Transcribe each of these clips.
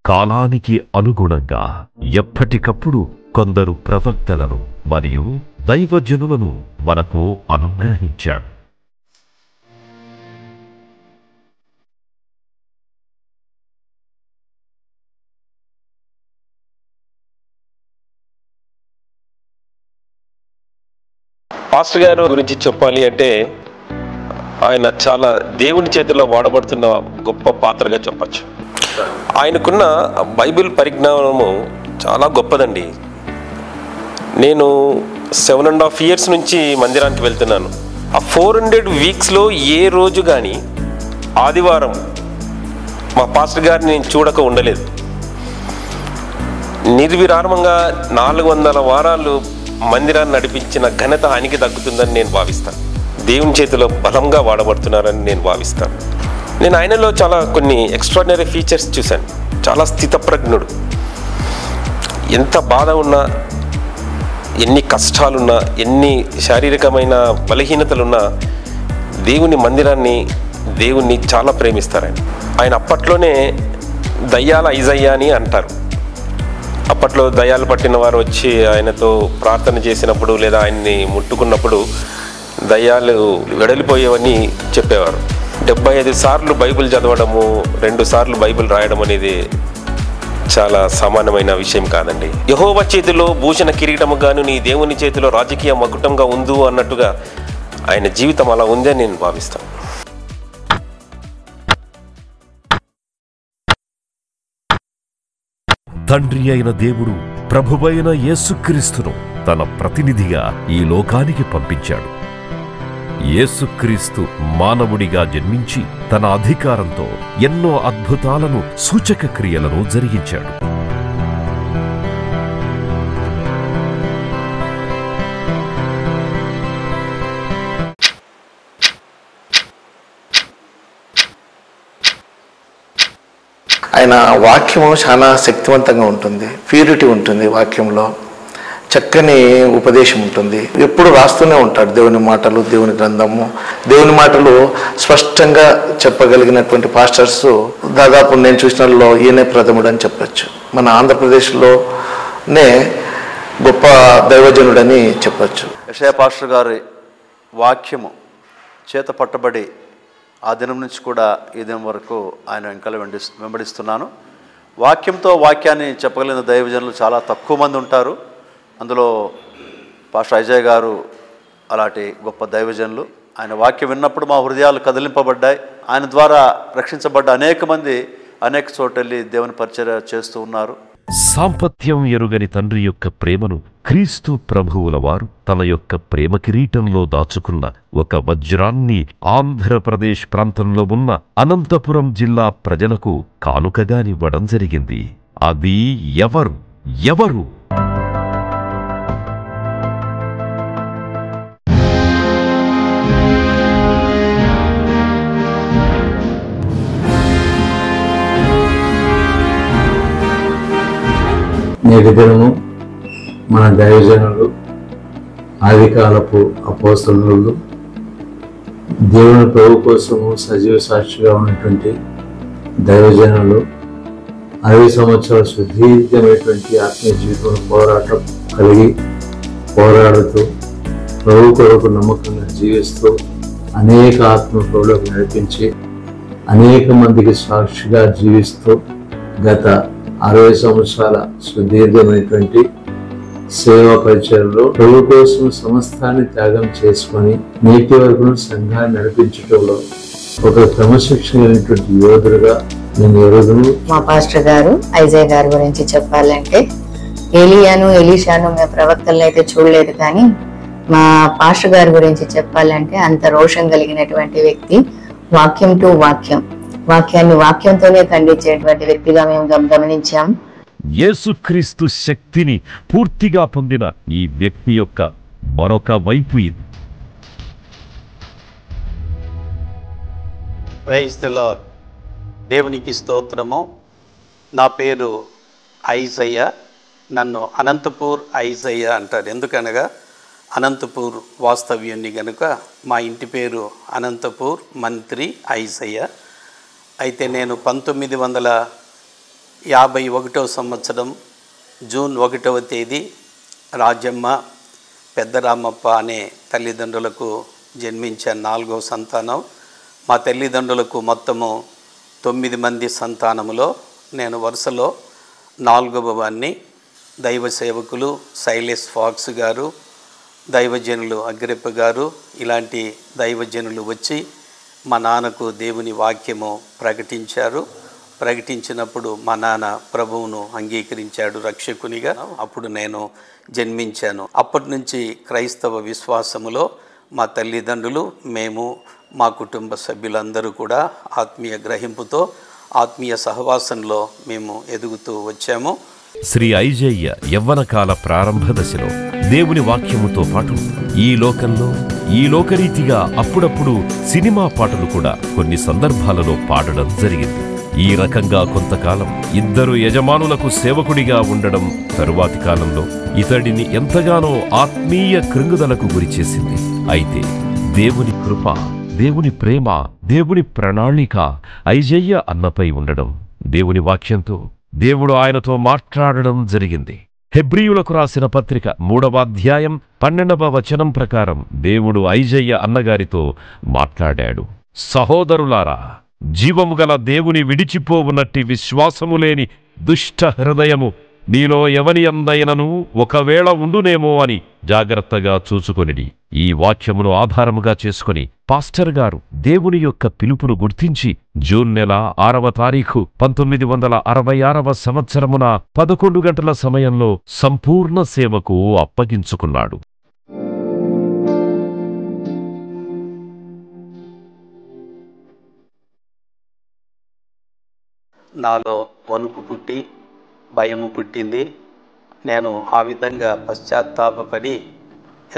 కాలానికి అనుగుణంగా ఎప్పటికప్పుడు కొందరు ప్రవక్తలను మరియు దైవజనులను మనకు అనుగ్రహించాడు. పాస్టర్ గారు గురించి చెప్పాలి అంటే ఆయన చాలా దేవుని చేతిలో వాడబడుతున్న గొప్ప పాత్రగా చెప్పచ్చు. ఆయనకున్న బైబిల్ పరిజ్ఞానము చాలా గొప్పదండి. నేను 7.5 years నుంచి మందిరానికి వెళ్తున్నాను. ఆ 400 weeksలో ఏ రోజు కానీ ఆదివారం మా పాస్టర్ గారిని నేను చూడక ఉండలేదు. నిర్విరామంగా 400 వారాలు మందిరాన్ని నడిపించిన ఘనత ఆయనకి దక్కుతుందని నేను భావిస్తాను. దేవుని చేతిలో బలంగా వాడబడుతున్నారని నేను భావిస్తాను. నేను ఆయనలో చాలా కొన్ని ఎక్స్ట్రాడినరీ ఫీచర్స్ చూశాను. చాలా స్థితప్రజ్ఞుడు. ఎంత బాధ ఉన్నా, ఎన్ని కష్టాలున్నా, ఎన్ని శారీరకమైన బలహీనతలున్నా దేవుని మందిరాన్ని, దేవుణ్ణి చాలా ప్రేమిస్తారు ఆయన. అప్పట్లోనే దయ్యాల ఐజయ్య అని అంటారు. అప్పట్లో దయ్యాలు పట్టిన వారు వచ్చి ఆయనతో ప్రార్థన చేసినప్పుడు లేదా ఆయన్ని ముట్టుకున్నప్పుడు దయ్యాలు వెడలిపోయేవని చెప్పేవారు. 75 సార్లు బైబిల్ చదవడము, 2 సార్లు బైబిల్ రాయడం అనేది చాలా సామాన్యమైన విషయం కాదండి. యెహోవా చేతిలో భూషణ కిరీటము గాను నీ దేవుని చేతిలో రాజకీయ మకుటంగా ఉందు అన్నట్టుగా ఆయన జీవితం అలా ఉందని నేను భావిస్తాను. తండ్రి అయిన దేవుడు ప్రభువైన యేసుక్రీస్తును తన ప్రతినిధిగా ఈ లోకానికి పంపించాడు. యేసుక్రీస్తు మానవుడిగా జన్మించి తన అధికారంతో ఎన్నో అద్భుతాలను, సూచక క్రియలను జరిగించాడు. ఆయన వాక్యము చాలా శక్తివంతంగా ఉంటుంది. ప్యూరిటీ ఉంటుంది వాక్యంలో. చక్కని ఉపదేశం ఉంటుంది. ఎప్పుడు రాస్తూనే ఉంటాడు దేవుని మాటలు, దేవుని గ్రంథము. దేవుని మాటలు స్పష్టంగా చెప్పగలిగినటువంటి పాస్టర్స్ దాదాపు నేను చూసినలో ఈయనే ప్రథముడు అని చెప్పచ్చు. మన ఆంధ్రప్రదేశ్లోనే గొప్ప దైవజనుడని చెప్పచ్చు. యెషయా పాస్టర్ గారి వాక్యము చేత పట్టబడి ఆ దినం నుంచి కూడా ఈ దినం వరకు ఆయన వెంకలు వెంబడిస్తున్నాను. వాక్యంతో వాక్యాన్ని చెప్పగలిగిన దైవజనులు చాలా తక్కువ మంది ఉంటారు. అందులో పాస్టర్ అజయ్ గారు అలాంటి గొప్ప దైవజనులు. ఆయన వాక్యం విన్నప్పుడు మా హృదయాలు కదిలింపబడ్డాయి. ఆయన ద్వారా రక్షించబడ్డ అనేక మంది అనేక చోటెళ్ళి దేవుని పరిచర్య చేస్తూ ఉన్నారు. సాంపత్యం ఎరుగని తండ్రి యొక్క ప్రేమను క్రీస్తు ప్రభువుల వారు తన యొక్క ప్రేమ కిరీటంలో దాచుకున్న ఒక వజ్రాన్ని ఆంధ్రప్రదేశ్ ప్రాంతంలో ఉన్న అనంతపురం జిల్లా ప్రజలకు కానుకగానివ్వడం జరిగింది. అది ఎవరు? నేటి దినము మన దైవజనులు, ఆదికాలపు అపోస్తలులు, దేవుని ప్రభు కోసము సజీవ సాక్షిగా ఉన్నటువంటి దైవజనులు 60 సంవత్సరాల సుదీర్ఘమైనటువంటి ఆత్మీయ జీవితంలో పోరాటం కలిగి పోరాడుతూ ప్రభు కొరకు నమ్మకంగా జీవిస్తూ అనేక ఆత్మ ప్రభువులకు నడిపించి అనేక మందికి సాక్షిగా జీవిస్తూ గత 60 సంవత్సరాల సుదీర్ఘమైనటువంటి సేవా పరిచయంలో ప్రభు కోసం సమస్తాన్ని త్యాగం చేసుకొని నేటి వరకు సంఘాన్ని నడిపించడంలో ఒక క్రమశిక్షణ అయినటువంటి యోధుడుగా నేను ఎరుగును. మా పాస్టర్ గారు ఐజయ్ గారి గురించి చెప్పాలంటే, ఏలియాను ఎలీషాను మేము ప్రవక్తలను అయితే చూడలేదు, కానీ మా పాస్టర్ గారి గురించి చెప్పాలంటే అంత రోషం కలిగినటువంటి వ్యక్తి. వాక్యం టు వాక్యం, వాక్యాన్ని వాక్యంతోనే ఖండించేటువంటి వ్యక్తిగా మేము గమనించాం. యేసుక్రీస్తు శక్తిని పూర్తిగా పొందిన ఈ వ్యక్తి యొక్క మరొక వైపు ఇది. Praise the lord. దేవునికి స్తోత్రము. నా పేరు ఐజయ్య. నన్ను అనంతపూర్ ఐజయ్య అంటారు. ఎందుకనగా అనంతపూర్ వాస్తవ్యుని గనుక మా ఇంటి పేరు అనంతపూర్ మంత్రి ఐజయ్య. అయితే నేను 51వ సంవత్సరం జూన్ 1వ తేదీ రాజమ్మ పెద్దరామప్ప అనే తల్లిదండ్రులకు జన్మించిన 4వ సంతానం. మా తల్లిదండ్రులకు మొత్తము 9 మంది సంతానములో నేను వరుసలో 4వ వాడిని. దైవ సేవకులు సైలెస్ ఫాక్స్ గారు, దైవజనులు అగ్రిప్ప గారు, ఇలాంటి దైవజనులు వచ్చి మా నాన్నకు దేవుని వాక్యము ప్రకటించారు. ప్రకటించినప్పుడు మా నాన్న ప్రభువును అంగీకరించాడు రక్షకునిగా. అప్పుడు నేను జన్మించాను. అప్పటి నుంచి క్రైస్తవ విశ్వాసములో మా తల్లిదండ్రులు, మేము, మా కుటుంబ సభ్యులందరూ కూడా ఆత్మీయ గ్రహింపుతో ఆత్మీయ సహవాసంలో మేము ఎదుగుతూ వచ్చాము. శ్రీ ఐజయ్య యవ్వనకాల ప్రారంభ దశలో దేవుని వాక్యముతో పాటు ఈ లోకంలో ఈ లోకరీతిగా అప్పుడప్పుడు సినిమా పాటలు కూడా కొన్ని సందర్భాలలో పాడడం జరిగింది. ఈ రకంగా కొంతకాలం 2 యజమానులకు సేవకుడిగా ఉండడం తరువాతి కాలంలో ఇతడిని ఎంతగానో ఆత్మీయ కృంగుదలకు గురిచేసింది. అయితే దేవుని కృప, దేవుని ప్రేమ, దేవుని ప్రణాళిక ఐజయ్య అన్నపై ఉండడం, దేవుని వాక్యంతో దేవుడు ఆయనతో మాట్లాడడం జరిగింది. హెబ్రీయులకు రాసిన పత్రిక 3వ అధ్యాయం 12వ వచనం ప్రకారం దేవుడు ఐజయ్య అన్నగారితో మాట్లాడాడు. సహోదరులారా, జీవము గల దేవుని విడిచిపోవునట్టి విశ్వాసము లేని దుష్ట హృదయము నీలో ఎవని అందైనను ఒకవేళ ఉండునేమో అని జాగ్రత్తగా చూసుకొనిడి. ఈ వాక్యమును ఆధారముగా చేసుకుని పాస్టర్ గారు దేవుని యొక్క పిలుపును గుర్తించి జూన్ నెల 6వ తారీఖు 1966వ సంవత్సరమున 11 గంటల సమయంలో సంపూర్ణ సేవకు అప్పగించుకున్నాడు. నాలో వణుకు పుట్టి భయము పుట్టింది. నేను ఆ విధంగా పశ్చాత్తాపపడి,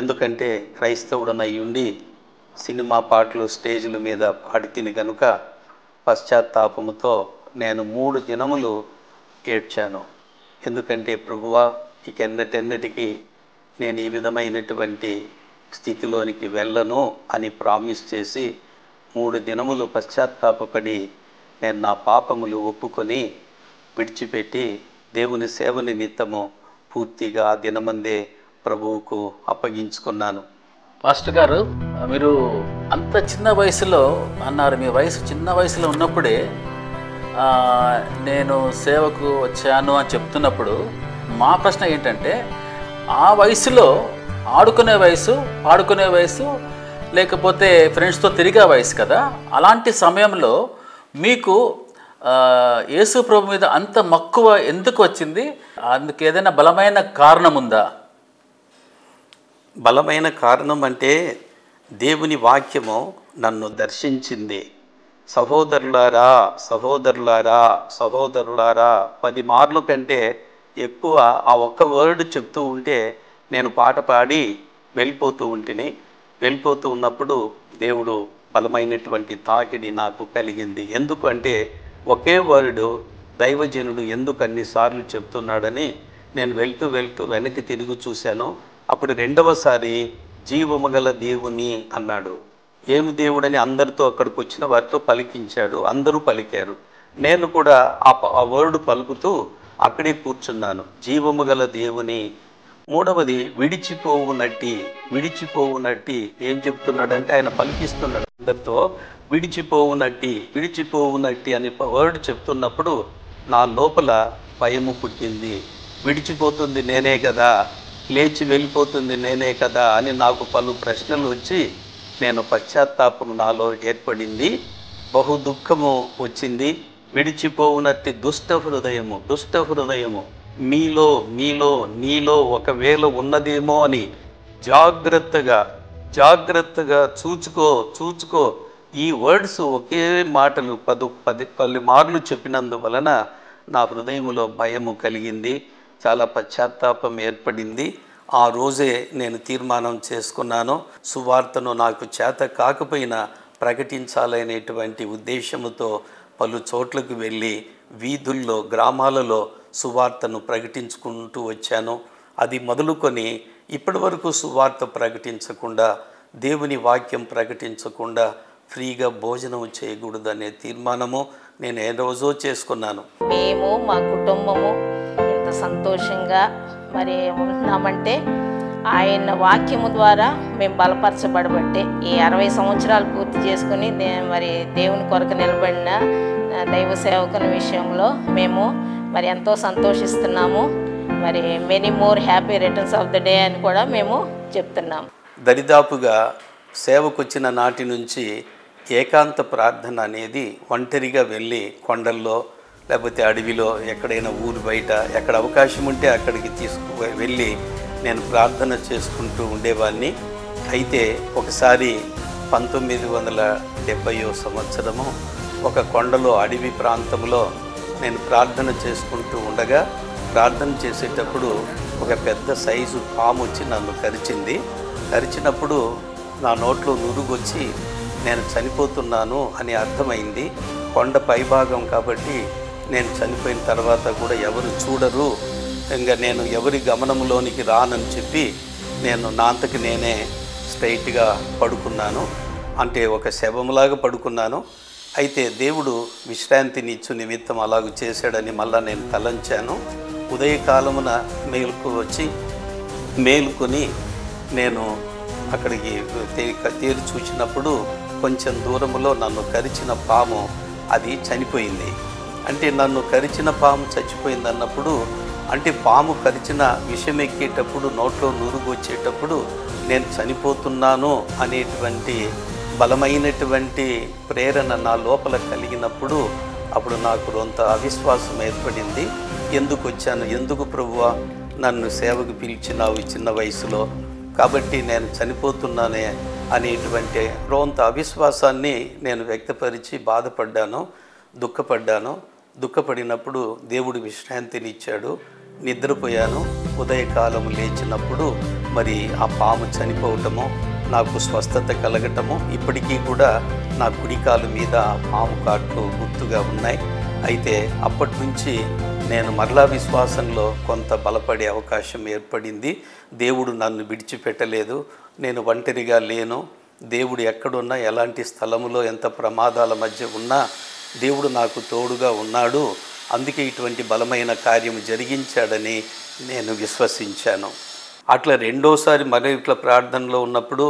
ఎందుకంటే క్రైస్తవుడనై ఉండి సినిమా పాటలు స్టేజ్ల మీద పాడితిని కనుక పశ్చాత్తాపముతో నేను 3 దినములు ఏడ్చాను. ఎందుకంటే ప్రభువా, ఇకెన్నటెన్నటికీ నేను ఈ విధమైనటువంటి స్థితిలోనికి వెళ్ళను అని ప్రామిస్ చేసి 3 దినములు పశ్చాత్తాపపడి నేను నా పాపములు ఒప్పుకొని విడిచిపెట్టి దేవుని సేవ నిమిత్తము పూర్తిగా ఆ దినమందే ప్రభువుకు అప్పగించుకున్నాను. పాస్టర్ గారు, మీరు అంత చిన్న వయసులో అన్నారు, మీ వయసు చిన్న వయసులో ఉన్నప్పుడే నేను సేవకు వచ్చాను అని చెప్తున్నప్పుడు మా ప్రశ్న ఏంటంటే, ఆ వయసులో ఆడుకునే వయసు, పాడుకునే వయసు, లేకపోతే ఫ్రెండ్స్తో తిరిగే వయసు కదా, అలాంటి సమయంలో మీకు యేసు ప్రభు మీద అంత మక్కువ ఎందుకు వచ్చింది? అందుకు ఏదైనా బలమైన కారణం ఉందా? బలమైన కారణం అంటే దేవుని వాక్యము నన్ను దర్శించింది. సహోదరులారా, సహోదరులారా, సహోదరులారా 10 మార్లు కంటే ఎక్కువ ఆ ఒక్క వర్డ్ చెప్తూ ఉంటే నేను పాట పాడి వెళ్ళిపోతూ ఉన్నప్పుడు దేవుడు బలమైనటువంటి తాకిడి నాకు కలిగింది. ఎందుకంటే ఒకే వర్డు దైవజనుడు ఎందుకు అన్నిసార్లు చెప్తున్నాడని నేను వెళ్తూ వెనక్కి తిరిగి చూశాను. అప్పుడు 2వసారి జీవము గల దేవుని అన్నాడు. ఏమి దేవుడని అందరితో అక్కడికి వచ్చిన వారితో పలికించాడు. అందరూ పలికారు. నేను కూడా ఆ వర్డ్ పలుకుతూ అక్కడే కూర్చున్నాను. జీవము గల దేవుని. 3వది విడిచిపోవునట్టి. ఏం చెప్తున్నాడంటే ఆయన పలికిస్తున్నాడు అందరితో, విడిచిపోవునట్టి అని వర్డ్ చెప్తున్నప్పుడు నా లోపల భయము పుట్టింది. విడిచిపోతుంది నేనే కదా, లేచి వెళ్ళిపోతుంది నేనే కదా అని నాకు పలు ప్రశ్నలు వచ్చి నేను పశ్చాత్తాపం నాలో ఏర్పడింది. బహు దుఃఖము వచ్చింది. విడిచిపోవునట్టి దుష్ట హృదయము నీలో ఒకవేళ ఉన్నదేమో అని జాగ్రత్తగా చూచుకో. ఈ వర్డ్స్ ఒకే మాటలు 10 మార్లు చెప్పినందువలన నా హృదయంలో భయము కలిగింది. చాలా పశ్చాత్తాపం ఏర్పడింది. ఆ రోజే నేను తీర్మానం చేసుకున్నాను, సువార్తను నాకు చేత కాకపోయినా ప్రకటించాలనేటువంటి ఉద్దేశముతో పలు చోట్లకు వెళ్ళి వీధుల్లో, గ్రామాలలో సువార్తను ప్రకటించుకుంటూ వచ్చాను. అది మొదలుకొని ఇప్పటి వరకు సువార్త ప్రకటించకుండా, దేవుని వాక్యం ప్రకటించకుండా ఫ్రీగా భోజనం చేయకూడదనే తీర్మానము నేను ఏ రోజో చేసుకున్నాను. మేము మా కుటుంబము ఎంత సంతోషంగా మరి ఉంటున్నామంటే ఆయన వాక్యము ద్వారా మేము బలపరచబడబట్టే ఈ 60 సంవత్సరాలు పూర్తి చేసుకుని మరి దేవుని కొరకు నిలబడిన దైవ సేవకుని విషయంలో మేము మరి ఎంతో సంతోషిస్తున్నాము. మరి many more happy returns of the day అని కూడా మేము చెప్తున్నాము. దరిదాపుగా సేవకొచ్చిన నాటి నుంచి ఏకాంత ప్రార్థన అనేది ఒంటరిగా వెళ్ళి కొండల్లో లేకపోతే అడవిలో ఎక్కడైనా ఊరు బయట ఎక్కడ అవకాశం ఉంటే అక్కడికి వెళ్ళి నేను ప్రార్థన చేసుకుంటూ ఉండేవాడిని. అయితే ఒకసారి 1970 సంవత్సరము ఒక కొండలో అడవి ప్రాంతంలో నేను ప్రార్థన చేసుకుంటూ ఉండగా ప్రార్థన చేసేటప్పుడు ఒక పెద్ద సైజు పాము వచ్చి నన్ను కరిచినప్పుడు నా నోట్లో నురుగొచ్చి నేను చనిపోతున్నాను అని అర్థమైంది. కొండ పైభాగం కాబట్టి నేను చనిపోయిన తర్వాత కూడా ఎవరు చూడరు, ఇంకా నేను ఎవరి గమనంలోనికి రానని చెప్పి నేను నా అంతకి నేనే స్ట్రైట్గా పడుకున్నాను. అంటే ఒక శవంలాగా పడుకున్నాను. అయితే దేవుడు విశ్రాంతిని ఇచ్చు నిమిత్తం అలాగ చేశాడని మళ్ళా నేను తలంచాను. ఉదయకాలమున మేలుకొని నేను అక్కడికి తేరి చూసినప్పుడు కొంచెం దూరంలో నన్ను కరిచిన పాము అది చనిపోయింది. అంటే నన్ను కరిచిన పాము చచ్చిపోయింది అన్నప్పుడు, అంటే పాము కరిచిన విషం ఎక్కేటప్పుడు నోట్లో నురుగు వచ్చేటప్పుడు నేను చనిపోతున్నాను అనేటువంటి బలమైనటువంటి ప్రేరణ నా లోపల కలిగినప్పుడు అప్పుడు నాకు కొంత అవిశ్వాసం ఏర్పడింది. ఎందుకు వచ్చాను, ఎందుకు ప్రభువా నన్ను సేవకు పిలిచినావు ఈ చిన్న వయసులో, కాబట్టి నేను చనిపోతున్నానే అనేటువంటి కొంత అవిశ్వాసాన్ని నేను వ్యక్తపరిచి బాధపడ్డాను, దుఃఖపడినప్పుడు దేవుడు విశ్రాంతిని ఇచ్చాడు. నిద్రపోయాను. ఉదయకాలం లేచినప్పుడు మరి ఆ పాము చనిపోవటము, నాకు స్వస్థత కలగటము, ఇప్పటికీ కూడా నా కుడికాలు మీద పాము కాట్లు గుర్తుగా ఉన్నాయి. అయితే అప్పటి నుంచి నేను మరలా విశ్వాసంలో కొంత బలపడే అవకాశం ఏర్పడింది. దేవుడు నన్ను విడిచిపెట్టలేదు, నేను ఒంటరిగా లేను. దేవుడు ఎక్కడున్నా, ఎలాంటి స్థలములో, ఎంత ప్రమాదాల మధ్య ఉన్నా దేవుడు నాకు తోడుగా ఉన్నాడు. అందుకే ఇటువంటి బలమైన కార్యం జరిగించాడని నేను విశ్వసించాను. అట్లా రెండోసారి మరి ఇట్లా ప్రార్థనలో ఉన్నప్పుడు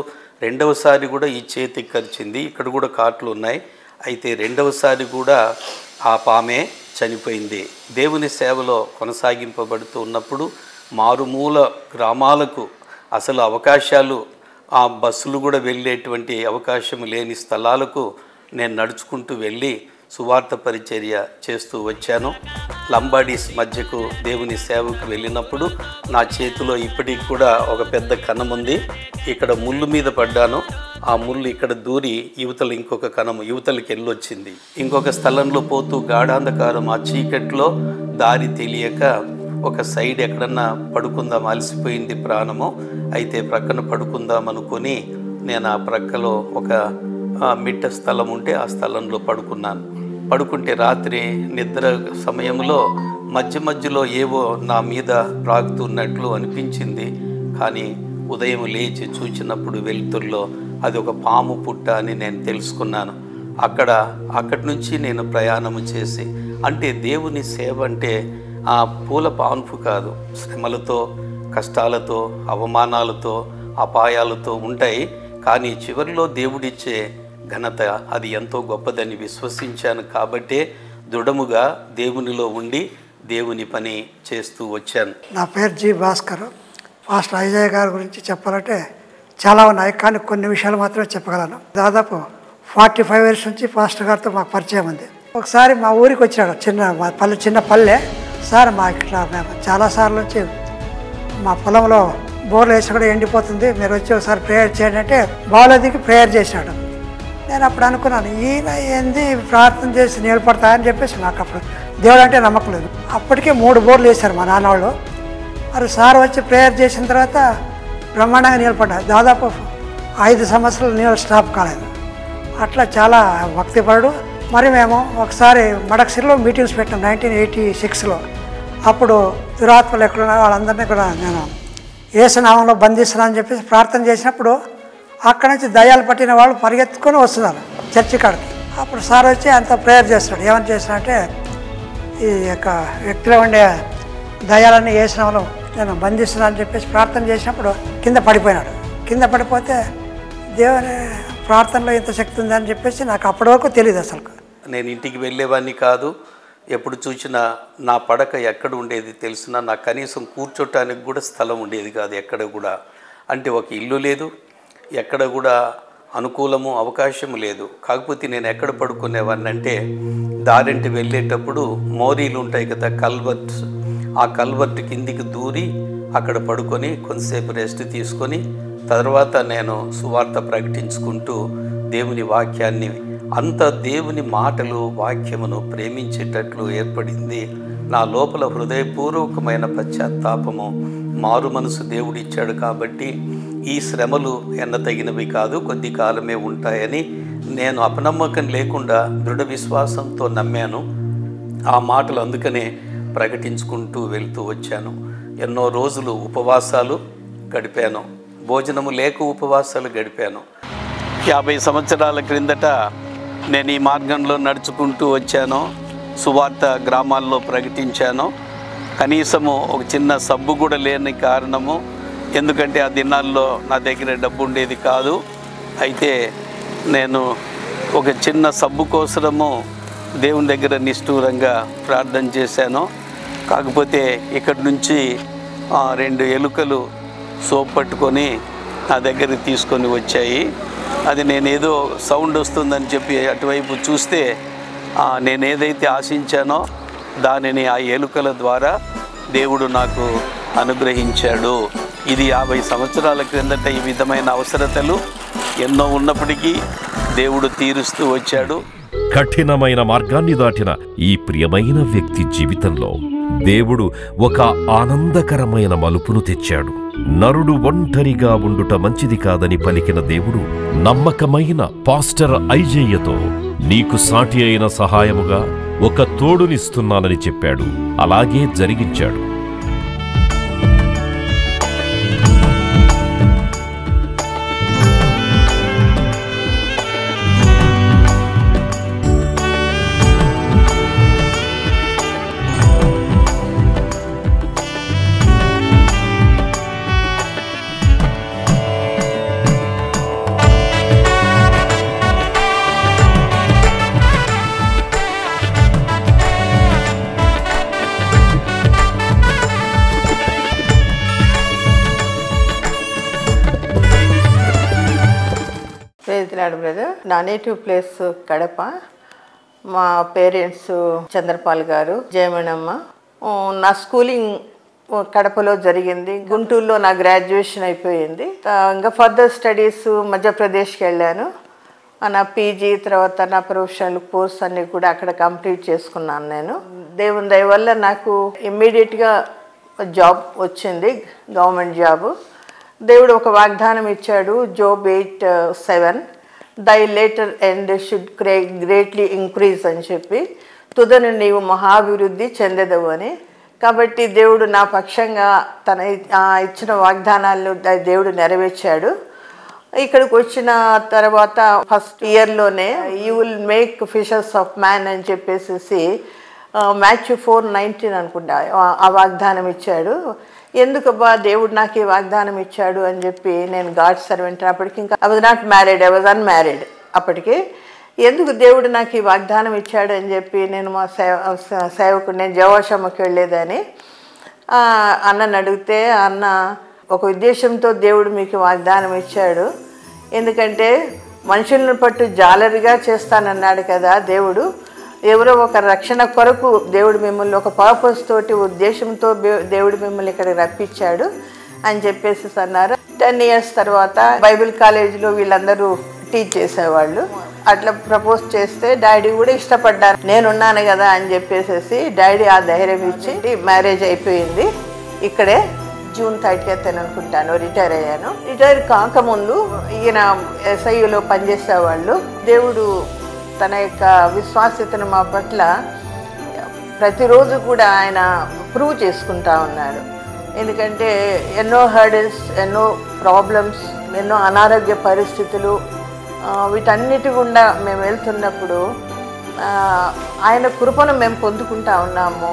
రెండవసారి కూడా ఈ చేతికి కరిచింది. ఇక్కడ కూడా కాట్లు ఉన్నాయి. అయితే రెండవసారి కూడా ఆ పామే చనిపోయింది. దేవుని సేవలో కొనసాగింపబడుతూ ఉన్నప్పుడు మారుమూల గ్రామాలకు అసలు అవకాశాలు, ఆ బస్సులు కూడా వెళ్ళేటువంటి అవకాశం లేని స్థలాలకు నేను నడుచుకుంటూ వెళ్ళి సువార్త పరిచర్య చేస్తూ వచ్చాను. లంబాడీస్ మధ్యకు దేవుని సేవకు వెళ్ళినప్పుడు నా చేతిలో ఇప్పటికి కూడా ఒక పెద్ద కణం ఉంది. ఇక్కడ ముళ్ళు మీద పడ్డాను. ఆ ముళ్ళు ఇక్కడ దూరి యువతలు ఇంకొక కణము యువతలకి వెళ్ళొచ్చింది. ఇంకొక స్థలంలో పోతూ గాఢాంధకారం, ఆ చీకట్లో దారి తెలియక ఒక సైడ్ ఎక్కడన్నా పడుకుందాం, అలసిపోయింది ప్రాణము. అయితే ప్రక్కన పడుకుందాం అనుకొని నేను ఆ ప్రక్కలో ఒక మిట్ట స్థలం ఉంటే ఆ స్థలంలో పడుకుంటే రాత్రి నిద్ర సమయంలో మధ్యలో ఏవో నా మీద ప్రాగుతున్నట్లు అనిపించింది. కానీ ఉదయం లేచి చూచినప్పుడు వెలుతురులో అది ఒక పాము పుట్ట అని నేను తెలుసుకున్నాను. అక్కడి నుంచి నేను ప్రయాణము చేసి, అంటే దేవుని సేవ అంటే ఆ పూల పాన్పు కాదు, శ్రమలతో, కష్టాలతో, అవమానాలతో, అపాయాలతో ఉంటాయి. కానీ చివరిలో దేవుడిచ్చే ఘనత అది ఎంతో గొప్పదని విశ్వసించాను. కాబట్టే దృఢముగా దేవునిలో ఉండి దేవుని పని చేస్తూ వచ్చాను. నా పేరు జి భాస్కర్. పాస్టర్ ఐజయ్ గారి గురించి చెప్పాలంటే చాలా ఉన్నాయి, కానీ కొన్ని విషయాలు మాత్రమే చెప్పగలను. దాదాపు 45 ఇయర్స్ నుంచి పాస్టర్ గారితో మాకు పరిచయం ఉంది. ఒకసారి మా ఊరికి వచ్చాడు, చిన్న పల్లె సార్. మా ఇట్లా మేము చాలాసార్లు నుంచి మా పొలంలో బోర్లు వేసి కూడా ఎండిపోతుంది, మీరు వచ్చి ఒకసారి ప్రేయర్ చేయండి అంటే బాలదికి ప్రేయర్ చేశాడు. నేను అప్పుడు అనుకున్నాను, ఈయన ఏంది ప్రార్థన చేసి నిలబడతాయని చెప్పేసి నాకు అప్పుడు దేవుడు అంటే నమ్మకం లేదు. అప్పటికే 3 బోర్లు వేశారు మా నాన్న వాళ్ళు. మరి సార్ వచ్చి ప్రేయర్ చేసిన తర్వాత బ్రహ్మాండంగా నిలబడ్డారు. దాదాపు 5 సంవత్సరాలు నీళ్ళు స్టాప్ కాలేదు. అట్లా చాలా భక్తిపరుడు. మరి మేము ఒకసారి మడకసిరిలో మీటింగ్స్ పెట్టాం 1986లో. అప్పుడు దురాత్మలు ఎక్కడున్నా వాళ్ళందరినీ కూడా నేను యేసునామంలో బంధిస్తున్నా అని చెప్పేసి ప్రార్థన చేసినప్పుడు అక్కడి నుంచి దయ్యాలు పట్టిన వాళ్ళు పరిగెత్తుకొని వస్తున్నారు చర్చి కాడికి. అప్పుడు సార్ వచ్చి అంత ప్రేయర్ చేస్తున్నాడు. ఏమని చేస్తున్నాడంటే ఈ యొక్క వ్యక్తిలో ఉండే దయాలన్నీ వేసినామలో నేను బంధిస్తున్నా అని చెప్పేసి ప్రార్థన చేసినప్పుడు కింద పడిపోయినాడు. కింద పడిపోతే దేవుని ప్రార్థనలో ఇంత శక్తి ఉందని చెప్పేసి నాకు అప్పటి వరకు తెలియదు అసలు. నేను ఇంటికి వెళ్ళేవాడిని కాదు. ఎప్పుడు చూసినా నా పడక ఎక్కడ ఉండేది తెలిసినా నాకు కనీసం కూర్చోటానికి కూడా స్థలం ఉండేది కాదు ఎక్కడ కూడా. అంటే ఒక ఇల్లు లేదు, ఎక్కడ కూడా అనుకూలము అవకాశం లేదు. కాకపోతే నేను ఎక్కడ పడుకునేవాడిని అంటే దారింటి వెళ్ళేటప్పుడు మోరీలు ఉంటాయి కదా, కల్వర్ట్స్, ఆ కల్వర్ట్ కిందికి దూరి అక్కడ పడుకొని కొంతసేపు రెస్ట్ తీసుకొని తర్వాత నేను సువార్త ప్రకటించుకుంటూ దేవుని వాక్యాన్ని అంత దేవుని మాటలు వాక్యమును ప్రేమించేటట్లు ఏర్పడింది. నా లోపల హృదయపూర్వకమైన పశ్చాత్తాపము, మారు మనసు దేవుడిచ్చాడు కాబట్టి ఈ శ్రమలు ఎన్నతగినవి కాదు, కొద్ది కాలమే ఉంటాయని నేను అపనమ్మకం లేకుండా దృఢ విశ్వాసంతో నమ్మాను. ఆ మాటలు అందుకనే ప్రకటించుకుంటూ వెళ్తూ వచ్చాను. ఎన్నో రోజులు ఉపవాసాలు గడిపాను, భోజనము లేక ఉపవాసాలు గడిపాను. 50 సంవత్సరాల క్రిందట నేను ఈ మార్గంలో నడుచుకుంటూ వచ్చాను. సువార్త గ్రామాల్లో ప్రకటించాను. కనీసము ఒక చిన్న సబ్బు కూడా లేని కారణము, ఎందుకంటే ఆ దినాల్లో నా దగ్గర డబ్బు ఉండేది కాదు. అయితే నేను ఒక చిన్న సబ్బు కోసము దేవుని దగ్గర నిష్ఠూరంగా ప్రార్థన చేశాను. కాకపోతే ఇక్కడి నుంచి 2 ఎలుకలు సోప్ పట్టుకొని నా దగ్గరికి తీసుకొని వచ్చాయి. అది నేనేదో సౌండ్ వస్తుందని చెప్పి అటువైపు చూస్తే నేను ఏదైతే ఆశించానో దానిని ఆ ఎలుకల ద్వారా దేవుడు నాకు అనుగ్రహించాడు. ఇది 50 సంవత్సరాల క్రిందట ఈ విధమైన అవసరతలు ఎన్నో ఉన్నప్పటికీ దేవుడు తీరుస్తూ వచ్చాడు. కఠినమైన మార్గాన్ని దాటిన ఈ ప్రియమైన వ్యక్తి జీవితంలో దేవుడు ఒక ఆనందకరమైన మలుపును తెచ్చాడు. నరుడు ఒంటరిగా ఉండుట మంచిది కాదని పలికిన దేవుడు నమ్మకమైన పాస్టర్ ఐజయ్యతో నీకు సాటి అయిన సహాయముగా ఒక తోడునిస్తున్నానని చెప్పాడు. అలాగే జరిగించాడు. బ్రదర్, నా నేటివ్ ప్లేస్ కడప. మా పేరెంట్స్ చంద్రపాల్ గారు, జయమణమ్మ. నా స్కూలింగ్ కడపలో జరిగింది. గుంటూరులో నా గ్రాడ్యుయేషన్ అయిపోయింది. ఇంకా ఫర్దర్ స్టడీస్ మధ్యప్రదేశ్కి వెళ్ళాను. నా పీజీ తర్వాత నా ప్రొఫెషనల్ కోర్స్ అన్నీ కూడా అక్కడ కంప్లీట్ చేసుకున్నాను. నేను దేవుని దయ వల్ల నాకు ఇమ్మీడియట్గా జాబ్ వచ్చింది, గవర్నమెంట్ జాబు. దేవుడు ఒక వాగ్దానం ఇచ్చాడు, Job 8:7, "Thy later end should greatly increase" అని చెప్పి, తుదను నీవు మహాభివృద్ధి చెందెదవు అని. కాబట్టి దేవుడు నా పక్షంగా తన ఇచ్చిన వాగ్దానాలను దేవుడు నెరవేర్చాడు. ఇక్కడికి వచ్చిన తర్వాత ఫస్ట్ ఇయర్లోనే "you will make fishers of man" అని చెప్పేసి Matthew 4:19 అనుకుంటా ఆ వాగ్దానం ఇచ్చాడు. ఎందుకబ్బా దేవుడు నాకు ఈ వాగ్దానం ఇచ్చాడు అని చెప్పి, నేను గాడ్ సర్వెంట్ అప్పటికి, ఇంకా I was not married, I was unmarried అప్పటికి. ఎందుకు దేవుడు నాకు ఈ వాగ్దానం ఇచ్చాడు అని చెప్పి నేను మా సేవకుడు, నేను జవాషమ్మకి వెళ్ళేదని అన్నని అడిగితే, అన్న ఒక ఉద్దేశంతో దేవుడు మీకు వాగ్దానం ఇచ్చాడు, ఎందుకంటే మనుషులను పట్టు జాలరిగా చేస్తానన్నాడు కదా దేవుడు. ఎవరో ఒక రక్షణ కొరకు దేవుడు మిమ్మల్ని ఒక పర్పస్ తోటి ఉద్దేశంతో దేవుడు మిమ్మల్ని ఇక్కడ రప్పించాడు అని చెప్పేసి అన్నారు. 10 years తర్వాత బైబిల్ కాలేజీలో వీళ్ళందరూ టీచ్ చేసేవాళ్ళు. అట్లా ప్రపోజ్ చేస్తే డాడీ కూడా ఇష్టపడ్డారు. నేనున్నాను కదా అని చెప్పేసి డాడీ ఆ ధైర్యం ఇచ్చి మ్యారేజ్ అయిపోయింది. ఇక్కడే June 30th అని అనుకుంటాను రిటైర్ అయ్యాను. రిటైర్ కాకముందు ఈయన SIUలో పనిచేసేవాళ్ళు. దేవుడు తన యొక్క విశ్వాస్యతను మా పట్ల ప్రతిరోజు కూడా ఆయన ప్రూవ్ చేసుకుంటా ఉన్నారు. ఎందుకంటే ఎన్నో హర్డిల్స్, ఎన్నో ప్రాబ్లమ్స్, ఎన్నో అనారోగ్య పరిస్థితులు వీటన్నిటి గుండా మేము వెళ్తున్నప్పుడు ఆయన కృపను మేము పొందుకుంటా ఉన్నాము.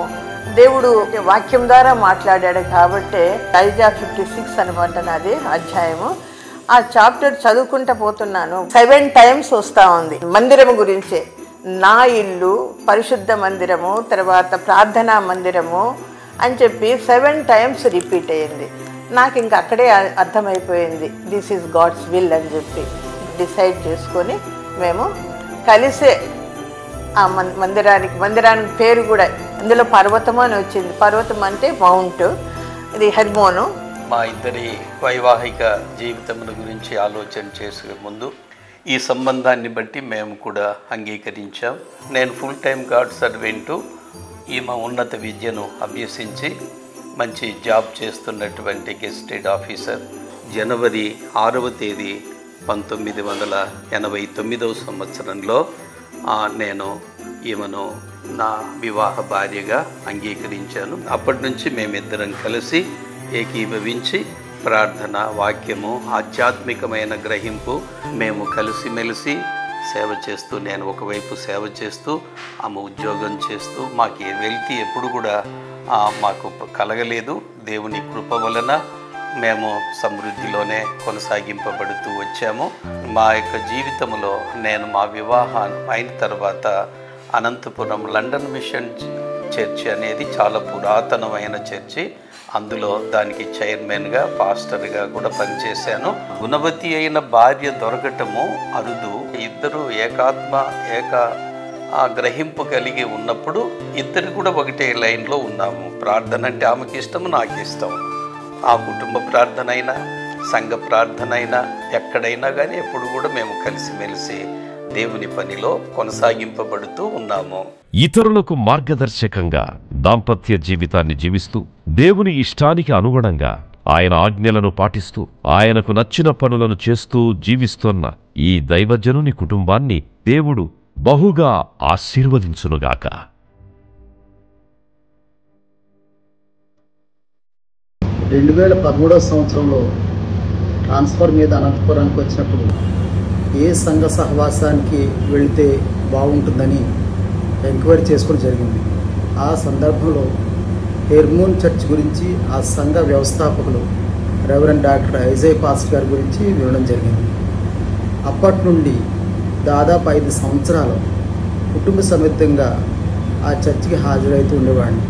దేవుడు వాక్యం ద్వారా మాట్లాడాడు కాబట్టి ఐజా 56 అనమాట నాది అధ్యాయము. ఆ చాప్టర్ చదువుకుంటూ పోతున్నాను. 7 times వస్తూ ఉంది మందిరము గురించే. నా ఇల్లు పరిశుద్ధ మందిరము, తర్వాత ప్రార్థనా మందిరము అని చెప్పి 7 times రిపీట్ అయ్యింది. నాకు ఇంకా అక్కడే అర్థమైపోయింది దిస్ ఈజ్ గాడ్స్ విల్ అని చెప్పి డిసైడ్ చేసుకొని మేము కలిసే ఆ మందిరానికి పేరు కూడా అందులో పర్వతము అని వచ్చింది. పర్వతం అంటే మౌంట్, ఇది హెర్మోను. మా ఇద్దరి వైవాహిక జీవితముల గురించి ఆలోచన చేసే ముందు ఈ సంబంధాన్ని బట్టి మేము కూడా అంగీకరించాం. నేను ఫుల్ టైం గాడ్ సర్వెంటు, ఈమె ఉన్నత విద్యను అభ్యసించి మంచి జాబ్ చేస్తున్నటువంటి గెస్టెడ్ ఆఫీసర్. జనవరి 6వ తేదీ 1989 సంవత్సరంలో నేను ఈమెను నా వివాహ భార్యగా అంగీకరించాను. అప్పటి నుంచి మేమిద్దరం కలిసి ఏకీభవించి ప్రార్థన, వాక్యము, ఆధ్యాత్మికమైన గ్రహింపు మేము కలిసిమెలిసి సేవ చేస్తూ, నేను ఒకవైపు సేవ చేస్తూ ఆమె ఉద్యోగం చేస్తూ మాకు వెళ్తే ఎప్పుడు కూడా మాకు కలగలేదు. దేవుని కృప వలన మేము సమృద్ధిలోనే కొనసాగింపబడుతూ వచ్చాము. మా యొక్క జీవితంలో నేను మా వివాహం అయిన తర్వాత అనంతపురం లండన్ మిషన్ చర్చి అనేది చాలా పురాతనమైన చర్చి. అందులో దానికి చైర్మన్గా, పాస్టర్గా కూడా పనిచేశాను. గుణవతి అయిన భార్య దొరకటము అరుదు. ఇద్దరు ఏక గ్రహింపు కలిగి ఉన్నప్పుడు ఇద్దరు కూడా ఒకటే లైన్లో ఉన్నాము. ప్రార్థన అంటే ఆమెకి ఇష్టము, నాకు ఇష్టం. ఆ కుటుంబ ప్రార్థన అయినా, సంఘ ప్రార్థన అయినా, ఎక్కడైనా కానీ ఎప్పుడు కూడా మేము కలిసిమెలిసి దేవుని పనిలో కొనసాగింపబడుతూ ఉన్నాము. ఇతరులకు మార్గదర్శకంగా దాంపత్య జీవితాన్ని జీవిస్తూ, దేవుని ఇష్టానికి అనుగుణంగా ఆయన ఆజ్ఞలను పాటిస్తూ, ఆయనకు నచ్చిన పనులను చేస్తూ జీవిస్తున్న ఈ దైవజనుని కుటుంబాన్ని దేవుడు బహుగా ఆశీర్వదించునుగాక. 2013 సంవత్సరంలో ట్రాన్స్ఫర్ మీద అనంతపురానికి వచ్చినప్పుడు ఏ సంఘ సహవాసానికి వెళితే బాగుంటుందని ఎంక్వైరీ చేసుకోవడం జరిగింది. ఆ సందర్భంలో హెర్మోన్ చర్చ్ గురించి ఆ సంఘ వ్యవస్థాపకులు రెవరెండ్ డాక్టర్ ఐజే పాస్టర్ గారి గురించి వినడం జరిగింది. అప్పటి నుండి దాదాపు 5 సంవత్సరాలు కుటుంబ సమేతంగా ఆ చర్చికి హాజరవుతూ ఉండేవాడిని.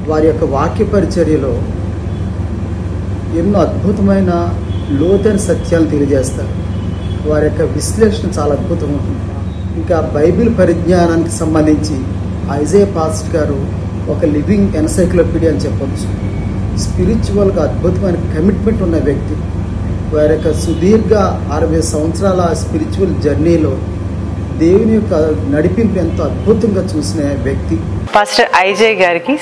వారి యొక్క వాక్య పరిచర్యలో ఎన్నో అద్భుతమైన లోతైన సత్యాలు తెలియజేస్తారు. వారి యొక్క విశ్లేషణ చాలా అద్భుతంగా ఉంటుంది. ఇంకా బైబిల్ పరిజ్ఞానానికి సంబంధించి ఐజే పాస్టర్ గారు ఒక లివింగ్ ఎన్సైక్లోపీడియా అని చెప్పవచ్చు. స్పిరిచువల్గా అద్భుతమైన కమిట్మెంట్ ఉన్న వ్యక్తి. వారి యొక్క సుదీర్ఘ 60 సంవత్సరాల స్పిరిచువల్ జర్నీలో దేవుని యొక్క నడిపింపు ఎంతో అద్భుతంగా చూసిన వ్యక్తి. పాస్టర్ ఐజే గారికి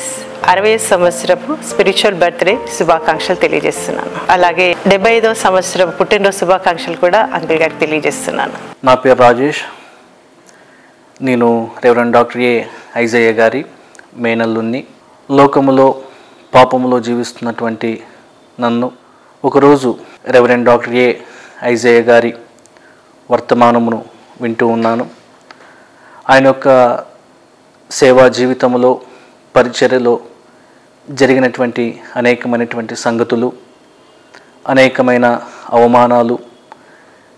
60వ సంవత్సరపు స్పిరిచువల్ బర్త్డే శుభాకాంక్షలు తెలియజేస్తున్నాను. అలాగే 75వ సంవత్సరం పుట్టినరోజు శుభాకాంక్షలు కూడా అంకుల్ గారికి తెలియజేస్తున్నాను. నా పేరు రాజేష్. నేను రెవరెండ్ డాక్టర్ ఐజయ్య గారి మేనల్లుని. లోకములో పాపములో జీవిస్తున్నటువంటి నన్ను ఒకరోజు రెవరెండ్ డాక్టర్ ఐజయ్య గారి వర్తమానమును వింటూ ఉన్నాను. ఆయన యొక్క సేవా జీవితంలో, పరిచర్యలో జరిగినటువంటి అనేకమైనటువంటి సంగతులు, అనేకమైన అవమానాలు,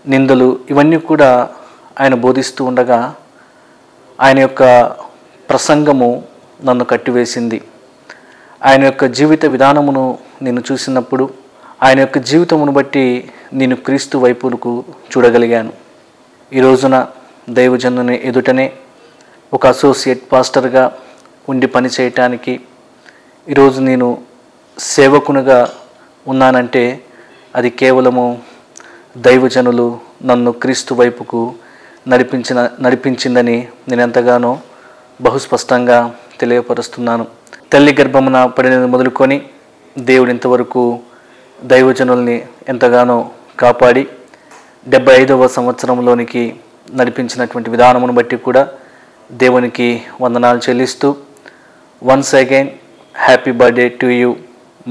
నిందలు, ఇవన్నీ కూడా ఆయన బోధిస్తూ ఉండగా ఆయన యొక్క ప్రసంగము నన్ను కట్టివేసింది. ఆయన యొక్క జీవిత విధానమును నేను చూసినప్పుడు, ఆయన యొక్క జీవితమును బట్టి నేను క్రీస్తు వైపులకు చూడగలిగాను. ఈ రోజున దైవజనుని ఎదుటనే ఒక అసోసియేట్ పాస్టర్గా ఉండి పని చేయటానికి ఈరోజు నేను సేవకునిగా ఉన్నానంటే అది కేవలము దైవజనులు నన్ను క్రీస్తు వైపుకు నడిపించిందని నేను ఎంతగానో బహుస్పష్టంగా తెలియపరుస్తున్నాను. తల్లి గర్భమున పడినది మొదలుకొని దేవుడు ఇంతవరకు దైవజనుల్ని ఎంతగానో కాపాడి 75వ సంవత్సరంలోనికి నడిపించినటువంటి విధానమును బట్టి కూడా దేవునికి వందనాలు చెల్లిస్తూ once again happy birthday to you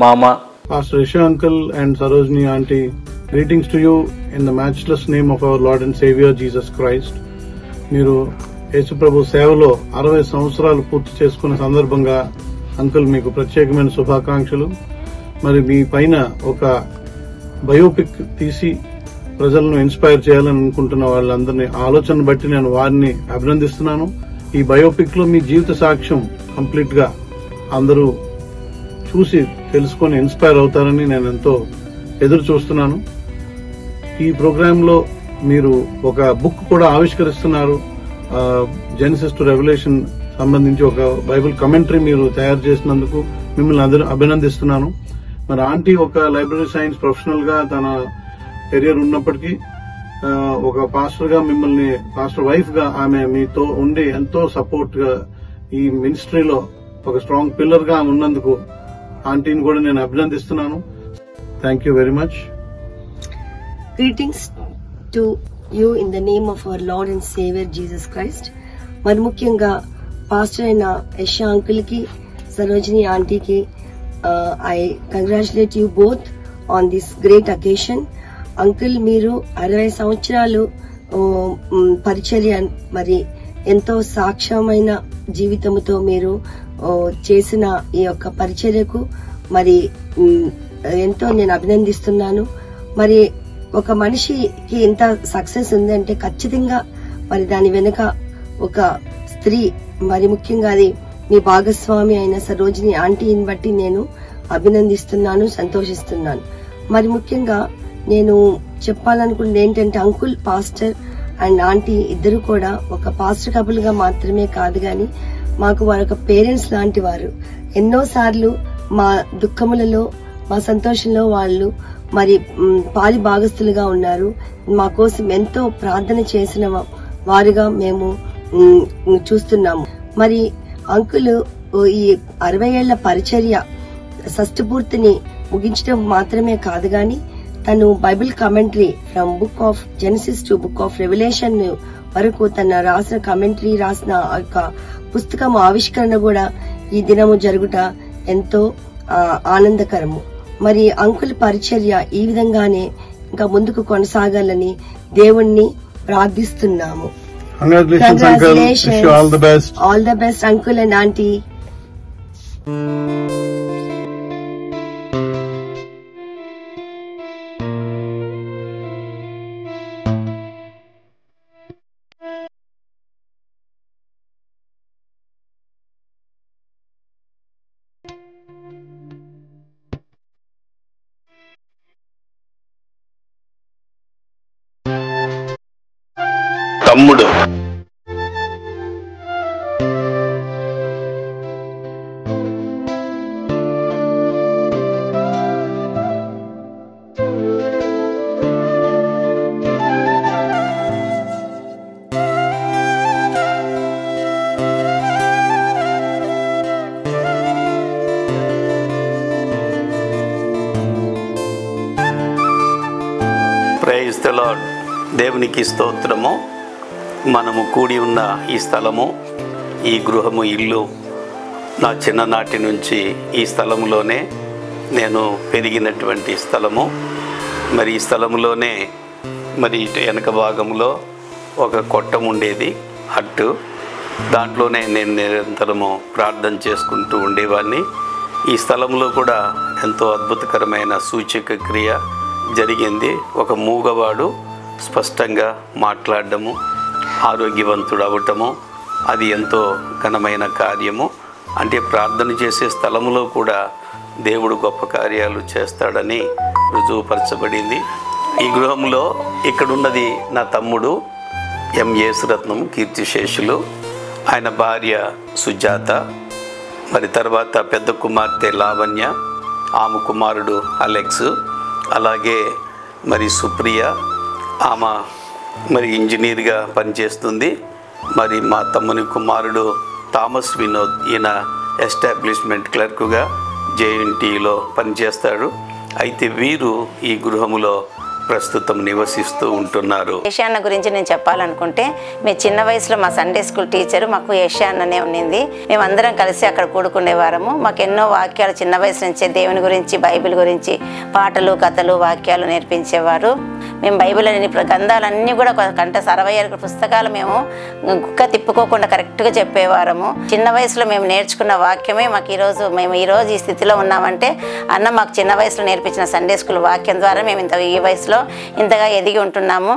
మామా. Pastor Isha uncle and Sarojini auntie Greetings to you in the matchless name of our Lord and Savior Jesus Christ. మీరు యేసు ప్రభు సేవలో 60 సంవత్సరాలు పూర్తి చేసుకున్న సందర్భంగా అంకుల్ మీకు ప్రత్యేకమైన శుభాకాంక్షలు. మరి మీ పైన ఒక బయోపిక్ తీసి ప్రజలను ఇన్స్పైర్ చేయాలని అనుకుంటున్న వాళ్ళందరినీ ఆలోచన బట్టి నేను వారిని అభినందిస్తున్నాను. ఈ బయోపిక్ లో మీ జీవిత సాక్ష్యం కంప్లీట్ గా అందరూ చూసి తెలుసుకొని ఇన్స్పైర్ అవుతారని నేను ఎంతో ఎదురు చూస్తున్నాను. ఈ ప్రోగ్రామ్ లో మీరు ఒక బుక్ కూడా ఆవిష్కరిస్తున్నారు. జెనసిస్ టు రెవల్యూషన్ సంబంధించి ఒక బైబిల్ కమెంటరీ మీరు తయారు చేసినందుకు మిమ్మల్ని అభినందిస్తున్నాను. మరి ఆంటీ ఒక లైబ్రరీ సైన్స్ ప్రొఫెషనల్ గా తన కెరియర్ ఉన్నప్పటికీ ఒక పాస్టర్ గా మిమ్మల్ని పాస్టర్ వైఫ్ గా ఆమె మీతో ఉండి ఎంతో సపోర్ట్ గా ఈ మినిస్ట్రీలో ఒక స్ట్రాంగ్ పిల్లర్ గా ఉన్నందుకు ఆంటీని కూడా నేను అభినందిస్తున్నాను. Thank you very much. Greetings to you in the name of our Lord and Savior Jesus Christ. మరి ముఖ్యంగా పాస్టర్ అయిన యశా అంకుల్ కి సరోజిని ఆంటీకి I congratulate you both on this great occasion. Uncle మీరు 60 సంవత్సరాలు పరిచర్య మరి ఎంతో సాక్ష్యమైన జీవితంతో మీరు చేసిన ఈ యొక్క పరిచర్యకు మరి ఎంతో నేను అభినందిస్తున్నాను. మరి ఒక మనిషికి ఎంత సక్సెస్ ఉందంటే ఖచ్చితంగా మరి దాని వెనుక ఒక స్త్రీ, మరి ముఖ్యంగా అది మీ భాగస్వామి అయిన సరోజిని ఆంటీని బట్టి నేను అభినందిస్తున్నాను, సంతోషిస్తున్నాను. మరి ముఖ్యంగా నేను చెప్పాలనుకున్నది ఏంటంటే అంకుల్ పాస్టర్ అండ్ ఆంటీ ఇద్దరు కూడా ఒక పాస్టర్ కపుల్ గా మాత్రమే కాదు గాని మాకు వారొక పేరెంట్స్ లాంటి వారు. ఎన్నోసార్లు మా దుఃఖములలో మా సంతోషంలో వాళ్ళు మరి పాలి భాగస్తులుగా ఉన్నారు. మా కోసం ఎంతో ప్రార్థన చేసిన వారుగా మేము చూస్తున్నాము. మరి అంకుల్ ఈ 60 ఏళ్ల పరిచర్య షష్ఠపూర్తిని ముగించడం మాత్రమే కాదు గాని తను Bible commentary from book of Genesis to book of revolution వరకు తన రాసిన కమెంటరీ రాసిన పుస్తకం ఆవిష్కరణ కూడా ఈ దినము జరుగుట ఎంతో ఆనందకరము. మరి అంకుల్ పరిచర్య ఈ విధంగానే ఇంకా ముందుకు కొనసాగాలని దేవుణ్ణి ప్రార్థిస్తున్నాము. All the best uncle and aunty. తమ్ముడు ప్రైజ్ ది లార్డ్. దేవునికి స్తోత్రము. మనము కూడి ఉన్న ఈ స్థలము, ఈ గృహము, ఇల్లు నా చిన్ననాటి నుంచి ఈ స్థలములోనే నేను పెరిగినటువంటి స్థలము. మరి ఈ స్థలములోనే మరి ఇటు వెనక భాగంలో ఒక కొట్టం ఉండేది, హట్టు. దాంట్లోనే నేను నిరంతరము ప్రార్థన చేసుకుంటూ ఉండేవాడిని. ఈ స్థలంలో కూడా ఎంతో అద్భుతకరమైన సూచక క్రియ జరిగింది. ఒక మూగవాడు స్పష్టంగా మాట్లాడడము, ఆరోగ్యవంతుడు అవ్వటము, అది ఎంతో ఘనమైన కార్యము. అంటే ప్రార్థన చేసే స్థలంలో కూడా దేవుడు గొప్ప కార్యాలు చేస్తాడని రుజువుపరచబడింది. ఈ గృహంలో ఇక్కడున్నది నా తమ్ముడు ఎంఏఎస్ రత్నం, కీర్తిశేషులు. ఆయన భార్య సుజాత, మరి తర్వాత పెద్ద కుమార్తె లావణ్య, ఆమె కుమారుడు అలెక్స్, అలాగే మరి సుప్రియ, ఆమె మరి ఇంజనీర్గా పనిచేస్తుంది. మరి మా తమ్ముని కుమారుడు థామస్ వినోద్, ఈయన ఎస్టాబ్లిష్మెంట్ క్లర్క్గా జేఎన్టీలో పనిచేస్తాడు. అయితే వీరు ఈ గృహములో ప్రస్తుతం నివసిస్తూ ఉంటున్నారు. ఏషియా అన్న గురించి నేను చెప్పాలనుకుంటే, మీ చిన్న వయసులో మా సండే స్కూల్ టీచరు మాకు ఏషియా అన్ననే ఉన్నింది. మేమందరం కలిసి అక్కడ కూడుకునేవారము. మాకు ఎన్నో వాక్యాలు చిన్న వయసు నుంచే దేవుని గురించి, బైబిల్ గురించి పాటలు, కథలు, వాక్యాలు నేర్పించేవారు. మేము బైబిల్ అనే గ్రంథాలన్నీ కూడా కంట 67 పుస్తకాలు మేము గుక్క తిప్పుకోకుండా కరెక్ట్గా చెప్పేవారము. చిన్న వయసులో మేము నేర్చుకున్న వాక్యమే మాకు మేము ఈరోజు ఈ స్థితిలో ఉన్నామంటే అన్న మాకు చిన్న వయసులో నేర్పించిన సండే స్కూల్ వాక్యం ద్వారా మేము ఈ వయసులో ఇంతగా ఎదిగి ఉంటున్నాము.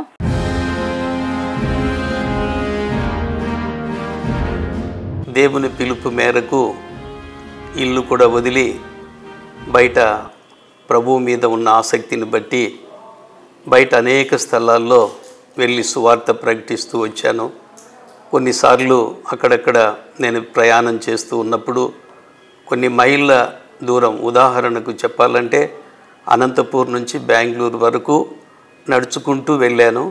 దేవుని పిలుపు మేరకు ఇల్లు కూడా వదిలి బయట ప్రభువు మీద ఉన్న ఆసక్తిని బట్టి బయట అనేక స్థలాల్లో వెళ్ళి సువార్త ప్రకటిస్తూ వచ్చాను. కొన్నిసార్లు అక్కడక్కడ నేను ప్రయాణం చేస్తూ ఉన్నప్పుడు కొన్ని మైళ్ళ దూరం, ఉదాహరణకు చెప్పాలంటే అనంతపూర్ నుంచి బెంగళూరు వరకు నడుచుకుంటూ వెళ్ళాను.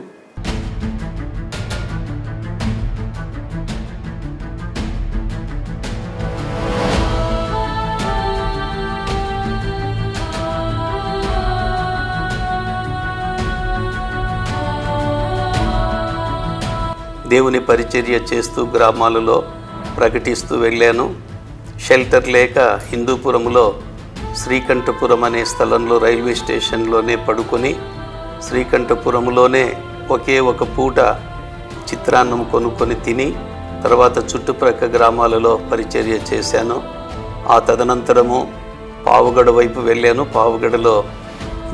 దేవుని పరిచర్య చేస్తూ గ్రామాలలో ప్రకటిస్తూ వెళ్ళాను. షెల్టర్ లేక హిందూపురంలో శ్రీకంఠపురం అనే స్థలంలో రైల్వే స్టేషన్లోనే పడుకొని శ్రీకంఠపురంలోనే ఒకే ఒక పూట చిత్రాన్నం కొనుక్కొని తిని తర్వాత చుట్టుప్రక్క గ్రామాలలో పరిచర్య చేశాను. ఆ తదనంతరము పావుగడ వైపు వెళ్ళాను. పావుగడలో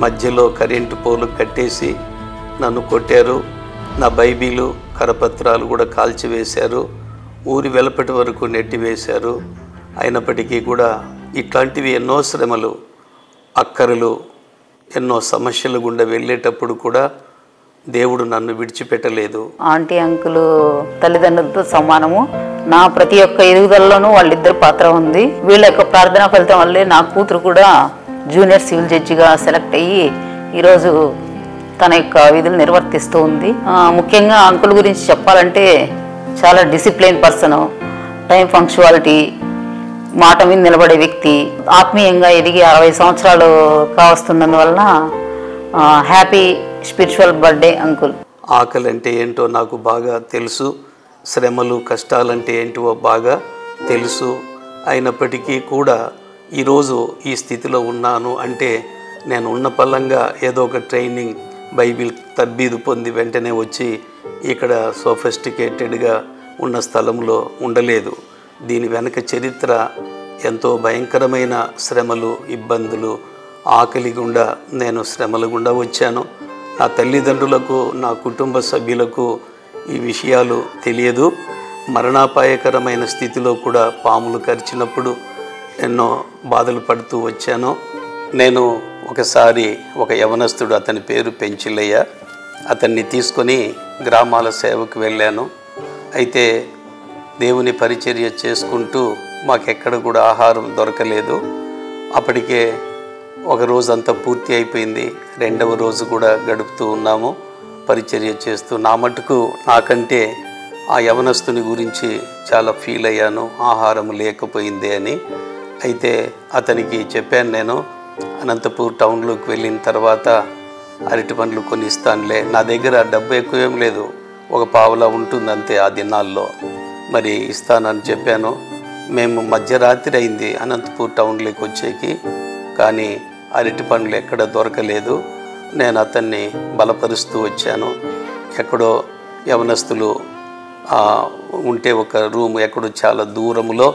మధ్యలో కరెంటు పోలు కట్టేసి నన్ను కొట్టారు. నా బైబిలు, కరపత్రాలు కూడా కాల్చివేశారు. ఊరి వెలపటి వరకు నెట్టివేశారు. అయినప్పటికీ కూడా ఇట్లాంటివి ఎన్నో శ్రమలు, అక్కరలు, ఎన్నో సమస్యలు గుండా వెళ్ళేటప్పుడు కూడా దేవుడు నన్ను విడిచిపెట్టలేదు. ఆంటీ అంకులు తల్లిదండ్రులతో సమానము. నా ప్రతి ఒక్క ఎదుగుదలలోనూ వాళ్ళిద్దరు పాత్ర ఉంది. వీళ్ళ యొక్క ప్రార్థనా ఫలితం వల్లే నా కూతురు కూడా జూనియర్ సివిల్ జడ్జిగా సెలెక్ట్ అయ్యి ఈరోజు తన యొక్క విధులు నిర్వర్తిస్తూ ఉంది. ముఖ్యంగా అంకుల్ గురించి చెప్పాలంటే చాలా డిసిప్లైన్ పర్సన్, టైం పంక్చువాలిటీ, మాట మీద నిలబడే వ్యక్తి, ఆత్మీయంగా ఎదిగి 60 సంవత్సరాలు కావస్తున్నందువలన హ్యాపీ స్పిరిచువల్ బర్త్డే అంకుల్. ఆకలి అంటే ఏంటో నాకు బాగా తెలుసు. శ్రమలు, కష్టాలంటే ఏంటో బాగా తెలుసు. అయినప్పటికీ కూడా ఈరోజు ఈ స్థితిలో ఉన్నాను అంటే నేను ఉన్న పలంగా ఏదో ఒక ట్రైనింగ్, బైబిల్ తర్బీదు పొంది వెంటనే వచ్చి ఇక్కడ సోఫిస్టికేటెడ్గా ఉన్న స్థలంలో ఉండలేదు. దీని వెనక చరిత్ర ఎంతో భయంకరమైన శ్రమలు, ఇబ్బందులు, ఆకలి గుండా నేను శ్రమల గుండా వచ్చాను. నా తల్లిదండ్రులకు, నా కుటుంబ సభ్యులకు ఈ విషయాలు తెలియదు. మరణాపాయకరమైన స్థితిలో కూడా పాములు కరిచినప్పుడు ఎన్నో బాధలు పడుతూ వచ్చాను. నేను ఒకసారి ఒక యవనస్తుడు, అతని పేరు పెంచిలయ్య, అతన్ని తీసుకొని గ్రామాల సేవకు వెళ్ళాను. అయితే దేవుని పరిచర్య చేసుకుంటూ మాకెక్కడ కూడా ఆహారం దొరకలేదు. అప్పటికే ఒక రోజు అంతా పూర్తి అయిపోయింది. రెండవ రోజు కూడా గడుపుతూ ఉన్నాము పరిచర్య చేస్తూ. నా మటుకు నాకంటే ఆ యవనస్తుని గురించి చాలా ఫీల్ అయ్యాను, ఆహారం లేకపోయింది అని. అయితే అతనికి చెప్పాను, నేను అనంతపూర్ టౌన్లోకి వెళ్ళిన తర్వాత అరటి పండ్లు కొన్ని ఇస్తానులే, నా దగ్గర డబ్బు ఎక్కువ ఏం లేదు, ఒక పావలా ఉంటుంది అంతే ఆ దినాల్లో, మరి ఇస్తానని చెప్పాను. మేము మధ్యరాత్రి అయింది అనంతపూర్ టౌన్లోకి వచ్చేకి, కానీ అరటి పండ్లు ఎక్కడ దొరకలేదు. నేను అతన్ని బలపరుస్తూ వచ్చాను. ఎక్కడో యవనస్తులు ఉంటే ఒక రూమ్ ఎక్కడో చాలా దూరంలో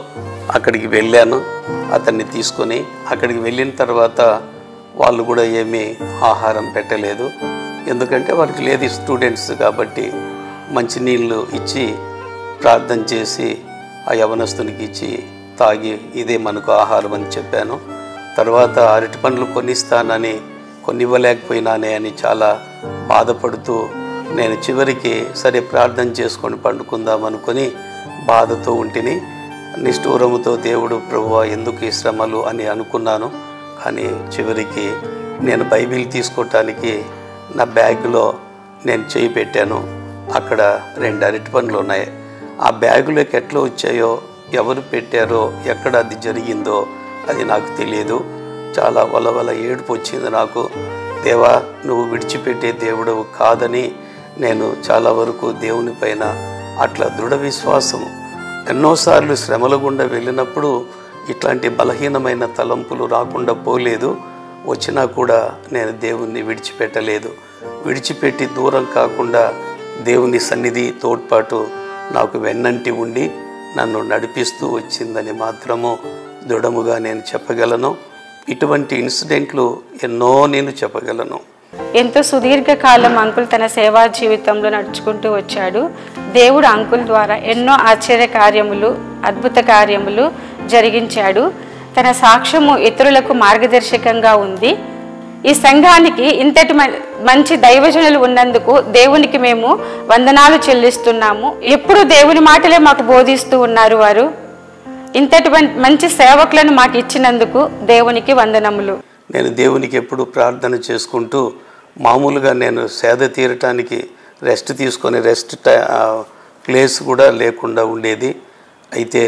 అక్కడికి వెళ్ళాను. అతన్ని తీసుకొని అక్కడికి వెళ్ళిన తర్వాత వాళ్ళు కూడా ఏమీ ఆహారం పెట్టలేదు. ఎందుకంటే వాళ్ళకి లేదు, స్టూడెంట్స్ కాబట్టి. మంచినీళ్ళు ఇచ్చి ప్రార్థన చేసి ఆ యవనస్తునికి ఇచ్చి తాగి ఇదే మనకు ఆహారం అని చెప్పాను. తర్వాత అరటి పండ్లు కొనిస్తానని కొనివ్వలేకపోయినానే అని చాలా బాధపడుతూ నేను చివరికి సరే ప్రార్థన చేసుకొని పండుకుందాం అనుకొని బాధతో ఉంటిని. నిష్ఠూరముతో దేవుడు ప్రభువా ఎందుకు ఈ శ్రమలు అని అనుకున్నాను. కానీ చివరికి నేను బైబిల్ తీసుకోవటానికి నా బ్యాగులో నేను చేయి పెట్టాను. అక్కడ 2 అరటి పండ్లు ఉన్నాయి. ఆ బ్యాగులోకి ఎట్లా వచ్చాయో, ఎవరు పెట్టారో, ఎక్కడ అది జరిగిందో అది నాకు తెలియదు. చాలా వలవల ఏడుపు వచ్చింది నాకు. దేవా నువ్వు విడిచిపెట్టే దేవుడవు కాదని నేను చాలా వరకు దేవుని పైన అట్లా దృఢ విశ్వాసము. ఎన్నోసార్లు శ్రమల గుండా వెళ్ళినప్పుడు ఇట్లాంటి బలహీనమైన తలంపులు రాకుండా పోలేదు. వచ్చినా కూడా నేను దేవుణ్ణి విడిచిపెట్టలేదు. విడిచిపెట్టి దూరం కాకుండా దేవుని సన్నిధి తోడ్పాటు నాకు వెన్నంటి ఉండి నన్ను నడిపిస్తూ వచ్చిందని మాత్రము దృఢముగా నేను చెప్పగలను. ఇటువంటి ఇన్సిడెంట్లు ఎన్నో నేను చెప్పగలను. ఎంతో సుదీర్ఘకాలం అంకుల్ తన సేవా జీవితంలో నడుచుకుంటూ వచ్చాడు. దేవుడు అంకుల్ ద్వారా ఎన్నో ఆశ్చర్య కార్యములు, అద్భుత కార్యములు జరిగించాడు. తన సాక్ష్యము ఇతరులకు మార్గదర్శకంగా ఉంది. ఈ సంఘానికి ఇంతటి మంచి దైవజనులు ఉన్నందుకు దేవునికి మేము వందనాలు చెల్లిస్తున్నాము. ఎప్పుడు దేవుని మాటలే మాకు బోధిస్తూ ఉన్నారు వారు. ఇంతటి మంచి సేవకులను మాకు ఇచ్చినందుకు దేవునికి వందనములు. నేను దేవునికి ఎప్పుడు ప్రార్థన చేసుకుంటూ మామూలుగా నేను సేద తీరటానికి రెస్ట్ తీసుకొని ప్లేస్ కూడా లేకుండా ఉండేది. అయితే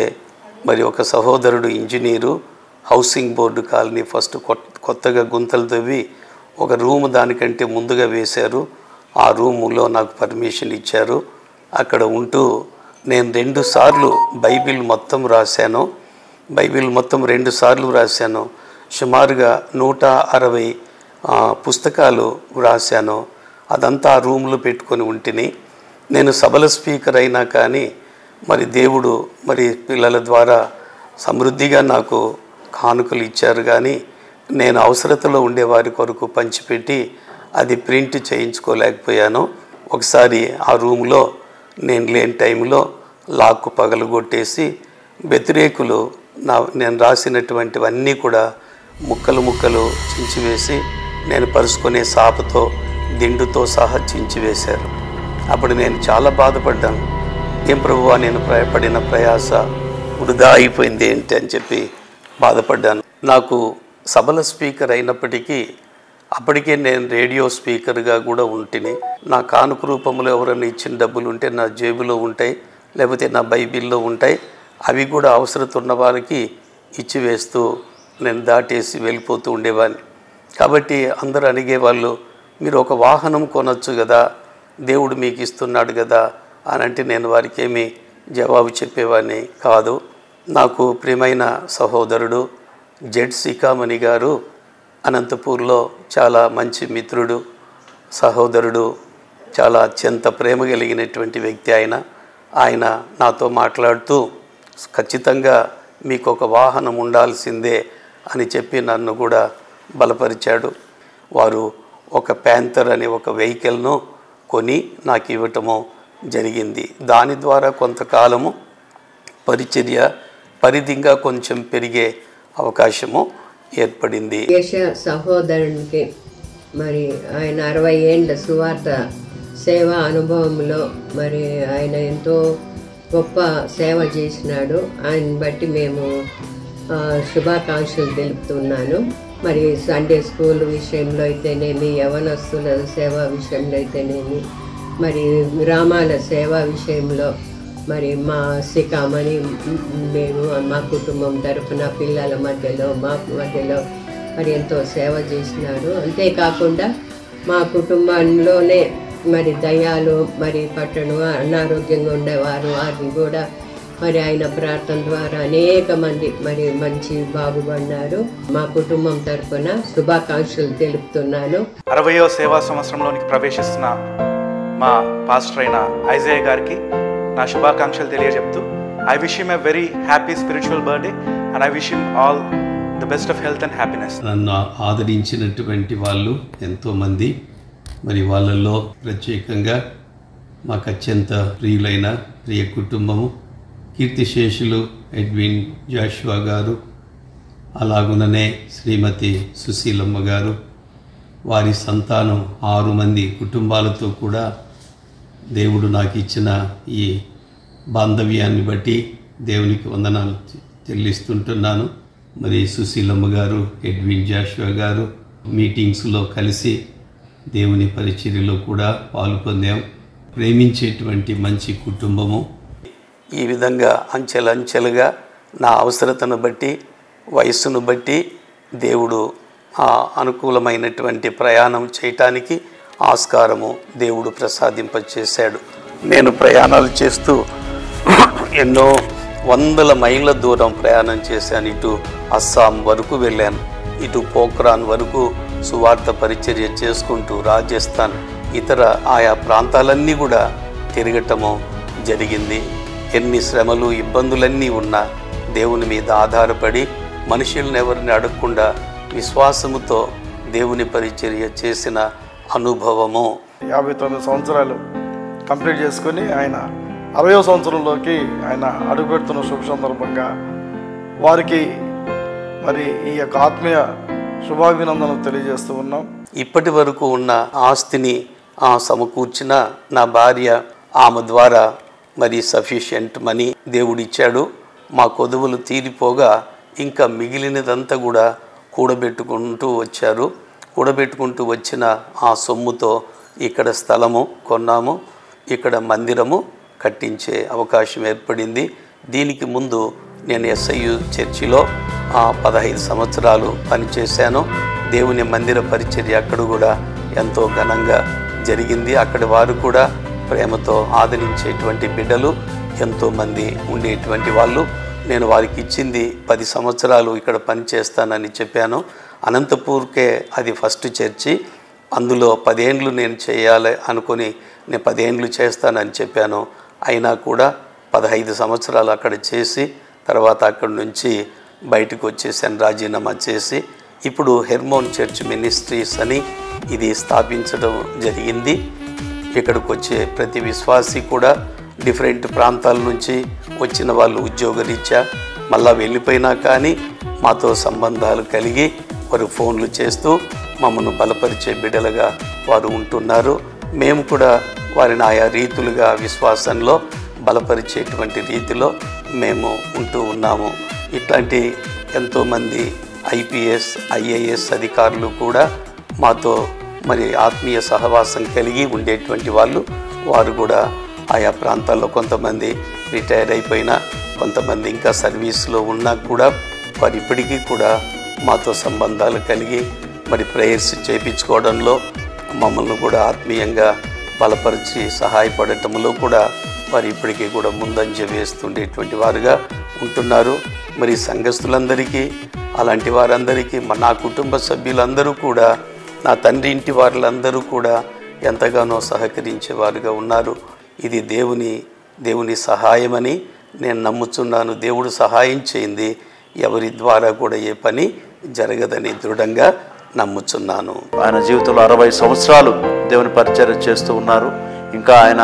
మరి ఒక సహోదరుడు engineer housing board colony first కొత్తగా గుంతలు తవ్వి ఒక రూమ్ దానికంటే ముందుగా వేశారు. ఆ రూములో నాకు పర్మిషన్ ఇచ్చారు. అక్కడ ఉంటూ నేను 2 సార్లు బైబిల్ మొత్తం రాశాను. బైబిల్ మొత్తం 2 సార్లు రాశాను. సుమారుగా 160 పుస్తకాలు రాశాను. అదంతా ఆ రూమ్లో పెట్టుకొని ఉంటిని. నేను సభల స్పీకర్ అయినా కానీ మరి దేవుడు మరి పిల్లల ద్వారా సమృద్ధిగా నాకు కానుకలు ఇచ్చారు. కానీ నేను అవసరతలో ఉండేవారి కొరకు పంచిపెట్టి అది ప్రింట్ చేయించుకోలేకపోయాను. ఒకసారి ఆ రూమ్లో నేను లేని టైంలో లాక్కు పగలగొట్టేసి వ్యతిరేకులు నేను రాసినటువంటివన్నీ కూడా ముక్కలు ముక్కలు చించివేసి నేను పరుచుకునే సాపతో దిండుతో సహా చించివేశారు. అప్పుడు నేను చాలా బాధపడ్డాను. ఏం ప్రభువా నేను పడిన ప్రయాస వృధా అయిపోయింది ఏంటి అని చెప్పి బాధపడ్డాను. నాకు సభల స్పీకర్ అయినప్పటికీ అప్పటికే నేను రేడియో స్పీకర్గా కూడా ఉంటిని. నా కానుక రూపంలో ఎవరైనా ఇచ్చిన డబ్బులు ఉంటే నా జేబులో ఉంటాయి, లేకపోతే నా బైబిల్లో ఉంటాయి. అవి కూడా అవసరత ఉన్న వారికి ఇచ్చివేస్తూ నేను దాటేసి వెళ్ళిపోతూ ఉండేవాడిని. కాబట్టి అందరూ అడిగేవాళ్ళు, మీరు ఒక వాహనం కొనొచ్చు కదా, దేవుడు మీకు ఇస్తున్నాడు కదా అని అంటే నేను వారికి ఏమీ జవాబు చెప్పేవాడిని కాదు. నాకు ప్రియమైన సహోదరుడు జెడ్ సికామణి గారు అనంతపూర్లో చాలా మంచి మిత్రుడు, సహోదరుడు, చాలా అత్యంత ప్రేమ కలిగినటువంటి వ్యక్తి. ఆయన నాతో మాట్లాడుతూ ఖచ్చితంగా మీకు ఒక వాహనం ఉండాల్సిందే అని చెప్పి నన్ను కూడా బలపరిచాడు. వారు ఒక ప్యాంథర్ అనే ఒక వెహికల్ను కొని నాకు ఇవ్వటము జరిగింది. దాని ద్వారా కొంతకాలము పరిచర్య పరిధిగా కొంచెం పెరిగే అవకాశము ఏర్పడింది. సహోదరునికి మరి ఆయన 60 ఏళ్ళ సువార్త సేవా అనుభవంలో మరి ఆయన ఎంతో గొప్ప సేవ చేసినాడు. ఆయన బట్టి మేము శుభాకాంక్షలు తెలుపుతున్నాను. మరి సండే స్కూల్ విషయంలో అయితేనేమి, యవనస్తుల సేవా విషయంలో అయితేనేమి, మరి గ్రామాల సేవా విషయంలో మరి మా సికామణి మేము మా కుటుంబం తరఫున పిల్లల మధ్యలో మా మధ్యలో మరి ఎంతో సేవ చేసినారు. అంతేకాకుండా మా కుటుంబంలోనే మరి దయ్యాలు మరి పట్టణం అనారోగ్యంగా ఉండేవారు, వారిని కూడా మరి ఆయన ప్రార్థన ద్వారా అనేక మంది మరి మంచి బాగుపడినారు. మా కుటుంబం తరఫున శుభాకాంక్షలు తెలుపుతున్నాను. 60వ సేవా సంవత్సరంలోనికి ప్రవేశిస్తున్న మా పాస్టర్ అయిన ఐజయా గారికి నా శుభాకాంక్షలు తెలియజెప్తూ I wish him a very happy spiritual birthday and I wish him all the best of health and happiness. నన్ను ఆదరించినటువంటి వాళ్ళు ఎంతోమంది, మరి వాళ్ళల్లో ప్రత్యేకంగా మాకు అత్యంత ప్రియులైన ప్రియ కుటుంబము కీర్తిశేషులు ఎడ్విన్ జాషువా గారు, అలాగుననే శ్రీమతి సుశీలమ్మ గారు, వారి సంతానం 6 మంది కుటుంబాలతో కూడా దేవుడు నాకు ఇచ్చిన ఈ బాంధవ్యాన్ని బట్టి దేవునికి వందనాలు చెల్లిస్తుంటున్నాను. మరి సుశీలమ్మ గారు, ఎడ్విన్ జాషువా గారు మీటింగ్స్లో కలిసి దేవుని పరిచర్యలో కూడా పాలు పొందాం. ప్రేమించేటువంటి మంచి కుటుంబము. ఈ విధంగా అంచెలంచెలుగా నా అవసరతను బట్టి, వయస్సును బట్టి దేవుడు ఆ అనుకూలమైనటువంటి ప్రయాణం చేయటానికి ఆస్కారము దేవుడు ప్రసాదింపచేశాడు. నేను ప్రయాణాలు చేస్తూ ఎన్నో వందల మైళ్ళ దూరం ప్రయాణం చేశాను. ఇటు అస్సాం వరకు వెళ్ళాను, ఇటు పోఖ్రాన్ వరకు సువార్త పరిచర్య చేసుకుంటూ రాజస్థాన్ ఇతర ఆయా ప్రాంతాలన్నీ కూడా తిరగటము జరిగింది. ఎన్ని శ్రమలు ఇబ్బందులన్నీ ఉన్నా దేవుని మీద ఆధారపడి మనుషులను ఎవరిని అడగకుండా విశ్వాసముతో దేవుని పరిచర్య చేసిన అనుభవము. 59 సంవత్సరాలు కంప్లీట్ చేసుకొని ఆయన 60వ సంవత్సరంలోకి ఆయన అడుగుపెడుతున్న శుభ సందర్భంగా వారికి మరి ఈ యొక్క ఆత్మీయ శుభాభినందనలు తెలియజేస్తూ ఉన్నాం. ఇప్పటి వరకు ఉన్న ఆస్తిని సమకూర్చిన నా భార్య, ఆమె ద్వారా మరి సఫిషియంట్ మనీ దేవుడిచ్చాడు. మా కొదువులు తీరిపోగా ఇంకా మిగిలినదంతా కూడా కూడబెట్టుకుంటూ వచ్చారు. కూడబెట్టుకుంటూ వచ్చిన ఆ సొమ్ముతో ఇక్కడ స్థలము కొన్నాము, ఇక్కడ మందిరము కట్టించే అవకాశం ఏర్పడింది. దీనికి ముందు నేను SIU చర్చిలో 15 సంవత్సరాలు పనిచేశాను. దేవుని మందిర పరిచర్య అక్కడ కూడా ఎంతో ఘనంగా జరిగింది. అక్కడి వారు కూడా ప్రేమతో ఆదరించేటువంటి బిడ్డలు ఎంతోమంది ఉండేటువంటి వాళ్ళు. నేను వారికి ఇచ్చింది 10 సంవత్సరాలు ఇక్కడ పనిచేస్తానని చెప్పాను. అనంతపూర్కే అది ఫస్ట్ చర్చి. అందులో 10 ఏండ్లు నేను చేయాలి అనుకుని నేను 10 ఏండ్లు చేస్తానని చెప్పాను. అయినా కూడా 15 సంవత్సరాలు అక్కడ చేసి తర్వాత అక్కడి నుంచి బయటకు వచ్చేసాను రాజీనామా చేసి. ఇప్పుడు హెర్మోన్ చర్చ్ మినిస్ట్రీస్ అని ఇది స్థాపించడం జరిగింది. ఇక్కడికి వచ్చే ప్రతి విశ్వాసి కూడా డిఫరెంట్ ప్రాంతాల నుంచి వచ్చిన వాళ్ళు ఉద్యోగరీత్యా మళ్ళా వెళ్ళిపోయినా కానీ మాతో సంబంధాలు కలిగి వారు ఫోన్లు చేస్తూ మమ్మల్ని బలపరిచే బిడ్డలుగా వారు ఉంటున్నారు. మేము కూడా వారిని ఆయా రీతులుగా విశ్వాసంలో బలపరిచేటువంటి రీతిలో మేము ఉంటూ ఉన్నాము. ఇట్లాంటి ఎంతోమంది IPS IAS అధికారులు కూడా మాతో మరి ఆత్మీయ సహవాసం కలిగి ఉండేటువంటి వాళ్ళు. వారు కూడా ఆయా ప్రాంతాల్లో కొంతమంది రిటైర్ అయిపోయినా కొంతమంది ఇంకా సర్వీస్లో ఉన్నా కూడా వారు ఇప్పటికీ కూడా మాతో సంబంధాలు కలిగి మరి ప్రేయర్స్ చేయించుకోవడంలో మమ్మల్ని కూడా ఆత్మీయంగా బలపరిచి సహాయపడటంలో కూడా వారు ఇప్పటికీ కూడా ముందంజ వేస్తుండేటువంటి వారుగా ఉంటున్నారు. మరి సంఘస్థులందరికీ అలాంటి వారందరికీ నా కుటుంబ సభ్యులందరూ కూడా నా తండ్రి ఇంటి వారులందరూ కూడా ఎంతగానో సహకరించేవారుగా ఉన్నారు. ఇది దేవుని సహాయమని నేను నమ్ముతున్నాను. దేవుడు సహాయం చేయింది ఎవరి ద్వారా కూడా ఏ పని జరగదని దృఢంగా నమ్ముచున్నాను. ఆయన జీవితంలో 60 సంవత్సరాలు దేవుని పరిచర్య చేస్తూ ఉన్నారు. ఇంకా ఆయన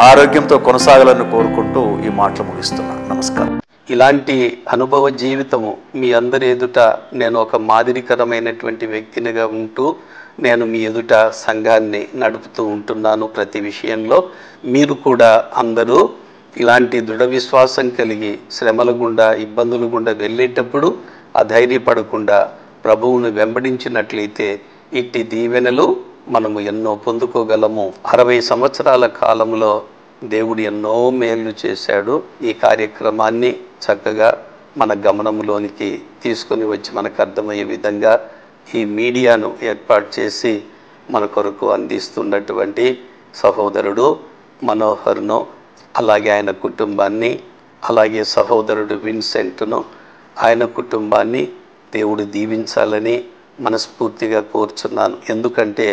ఆరోగ్యంతో కొనసాగాలని కోరుకుంటూ ఈ మాటలు ముగిస్తున్నాను. నమస్కారం. ఇలాంటి అనుభవ జీవితము మీ అందరి ఎదుట నేను ఒక మాదిరికరమైనటువంటి వ్యక్తినిగా ఉంటూ నేను మీ ఎదుట సంఘాన్ని నడుపుతూ ఉంటున్నాను. ప్రతి విషయంలో మీరు కూడా అందరూ ఇలాంటి దృఢ విశ్వాసం కలిగి శ్రమల గుండా ఇబ్బందుల గుండా వెళ్ళేటప్పుడు అధైర్యపడకుండా ప్రభువును వెంబడించినట్లయితే ఇట్టి దీవెనలు మనము ఎన్నో పొందుకోగలము. 60 సంవత్సరాల కాలంలో దేవుడు ఎన్నో మేలు చేశాడు. ఈ కార్యక్రమాన్ని చక్కగా మన గమనంలోనికి తీసుకొని వచ్చి మనకు అర్థమయ్యే విధంగా ఈ మీడియాను ఏర్పాటు చేసి మన కొరకు అందిస్తున్నటువంటి సహోదరుడు మనోహర్ను, అలాగే ఆయన కుటుంబాన్ని, అలాగే సహోదరుడు విన్సెంట్ను, ఆయన కుటుంబాన్ని దేవుడు దీవించాలని మనస్ఫూర్తిగా కోరుచున్నాను. ఎందుకంటే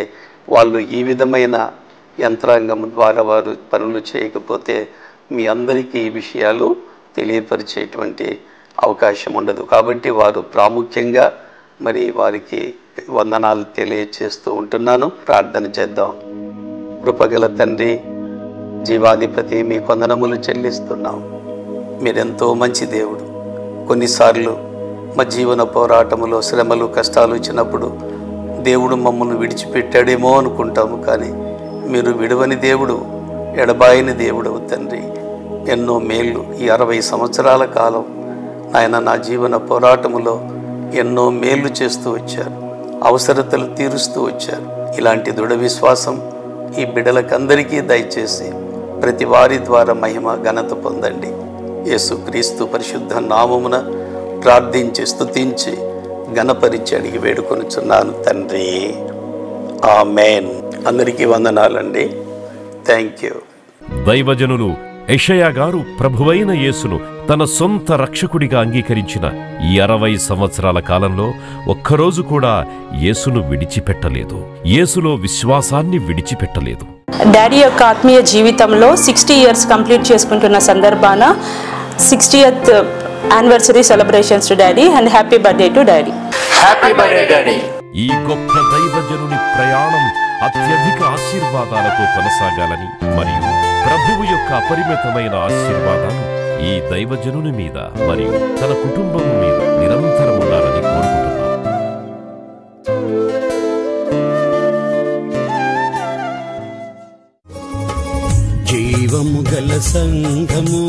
వాళ్ళు ఈ విధమైన యంత్రాంగం ద్వారా వారు పనులు చేయకపోతే మీ అందరికీ ఈ విషయాలు తెలియపరిచేటువంటి అవకాశం ఉండదు. కాబట్టి వారు ప్రాముఖ్యంగా మరి వారికి వందనాలు తెలియచేస్తూ ఉంటున్నాను. ప్రార్థన చేద్దాం. కృపగల తండ్రి, జీవాధిపతి, మీ వందనములు చెల్లిస్తున్నాం. మీరెంతో మంచి దేవుడు. కొన్నిసార్లు మా జీవన పోరాటములో శ్రమలు కష్టాలు వచ్చినప్పుడు దేవుడు మమ్మల్ని విడిచిపెట్టాడేమో అనుకుంటాము. కానీ మీరు విడవని దేవుడు, ఎడబాయని దేవుడవు తండ్రి. ఎన్నో మేళ్ళు ఈ 60 సంవత్సరాల కాలం ఆయన నా జీవన పోరాటములో ఎన్నో మేళ్ళు చేస్తూ వచ్చారు, అవసరతలు తీరుస్తూ వచ్చారు. ఇలాంటి దృఢ విశ్వాసం ఈ బిడ్డలకందరికీ దయచేసి ప్రతి వారి ద్వారా మహిమ ఘనత పొందండి. యేసుక్రీస్తు పరిశుద్ధ నామమున ప్రార్థించి స్తుతించి ఘనపరిచి అడిగి వేడుకొనుచున్నాను తండ్రి, ఆమేన్. అందరికీ వందనాలండి. Thank you. దైవజనులు యెషయా గారు ప్రభువైన యేసును తన సొంత రక్షకుడిగా అంగీకరించిన ఈ 60 సంవత్సరాల కాలంలో ఒక్కరోజు కూడా యేసును విడిచిపెట్టలేదు, యేసులో విశ్వాసాన్ని విడిచిపెట్టలేదు. డాడీ యొక్క ఆత్మీయ జీవితంలో 60 ఇయర్స్ కంప్లీట్ చేసుకుంటున్న సందర్భాన 60th anniversary celebrations to daddy and happy birthday to daddy. Happy birthday daddy. ఈ గొప్ప దైవజనుని ప్రయాణం అత్యధిక ఆశీర్వాదాలతో కొనసాగాలని మరియు ప్రభువు యొక్క అపరిమితమైన ఆశీర్వాదాలు ఈ దైవజనుని మీద మరియు తన కుటుంబం మీద నిరంతరం ఉండాలని కోరుకుంటున్నాం. జీవము గల సంఘము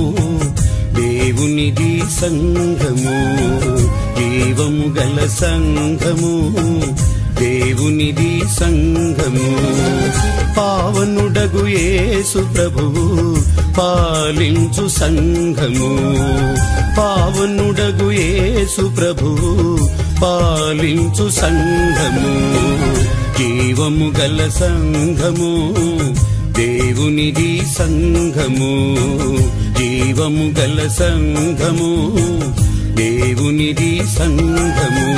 దేవునిది సంఘము, జీవము గల సంఘము దేవునిది సంఘము. పావనుడగు యేసు ప్రభువు పాలించు సంఘము, పావనుడగు యేసు ప్రభువు పాలించు సంఘము. జీవము గల సంఘము దేవునిది సంఘము, జీవము గల సంఘము దేవునిది సంఘము.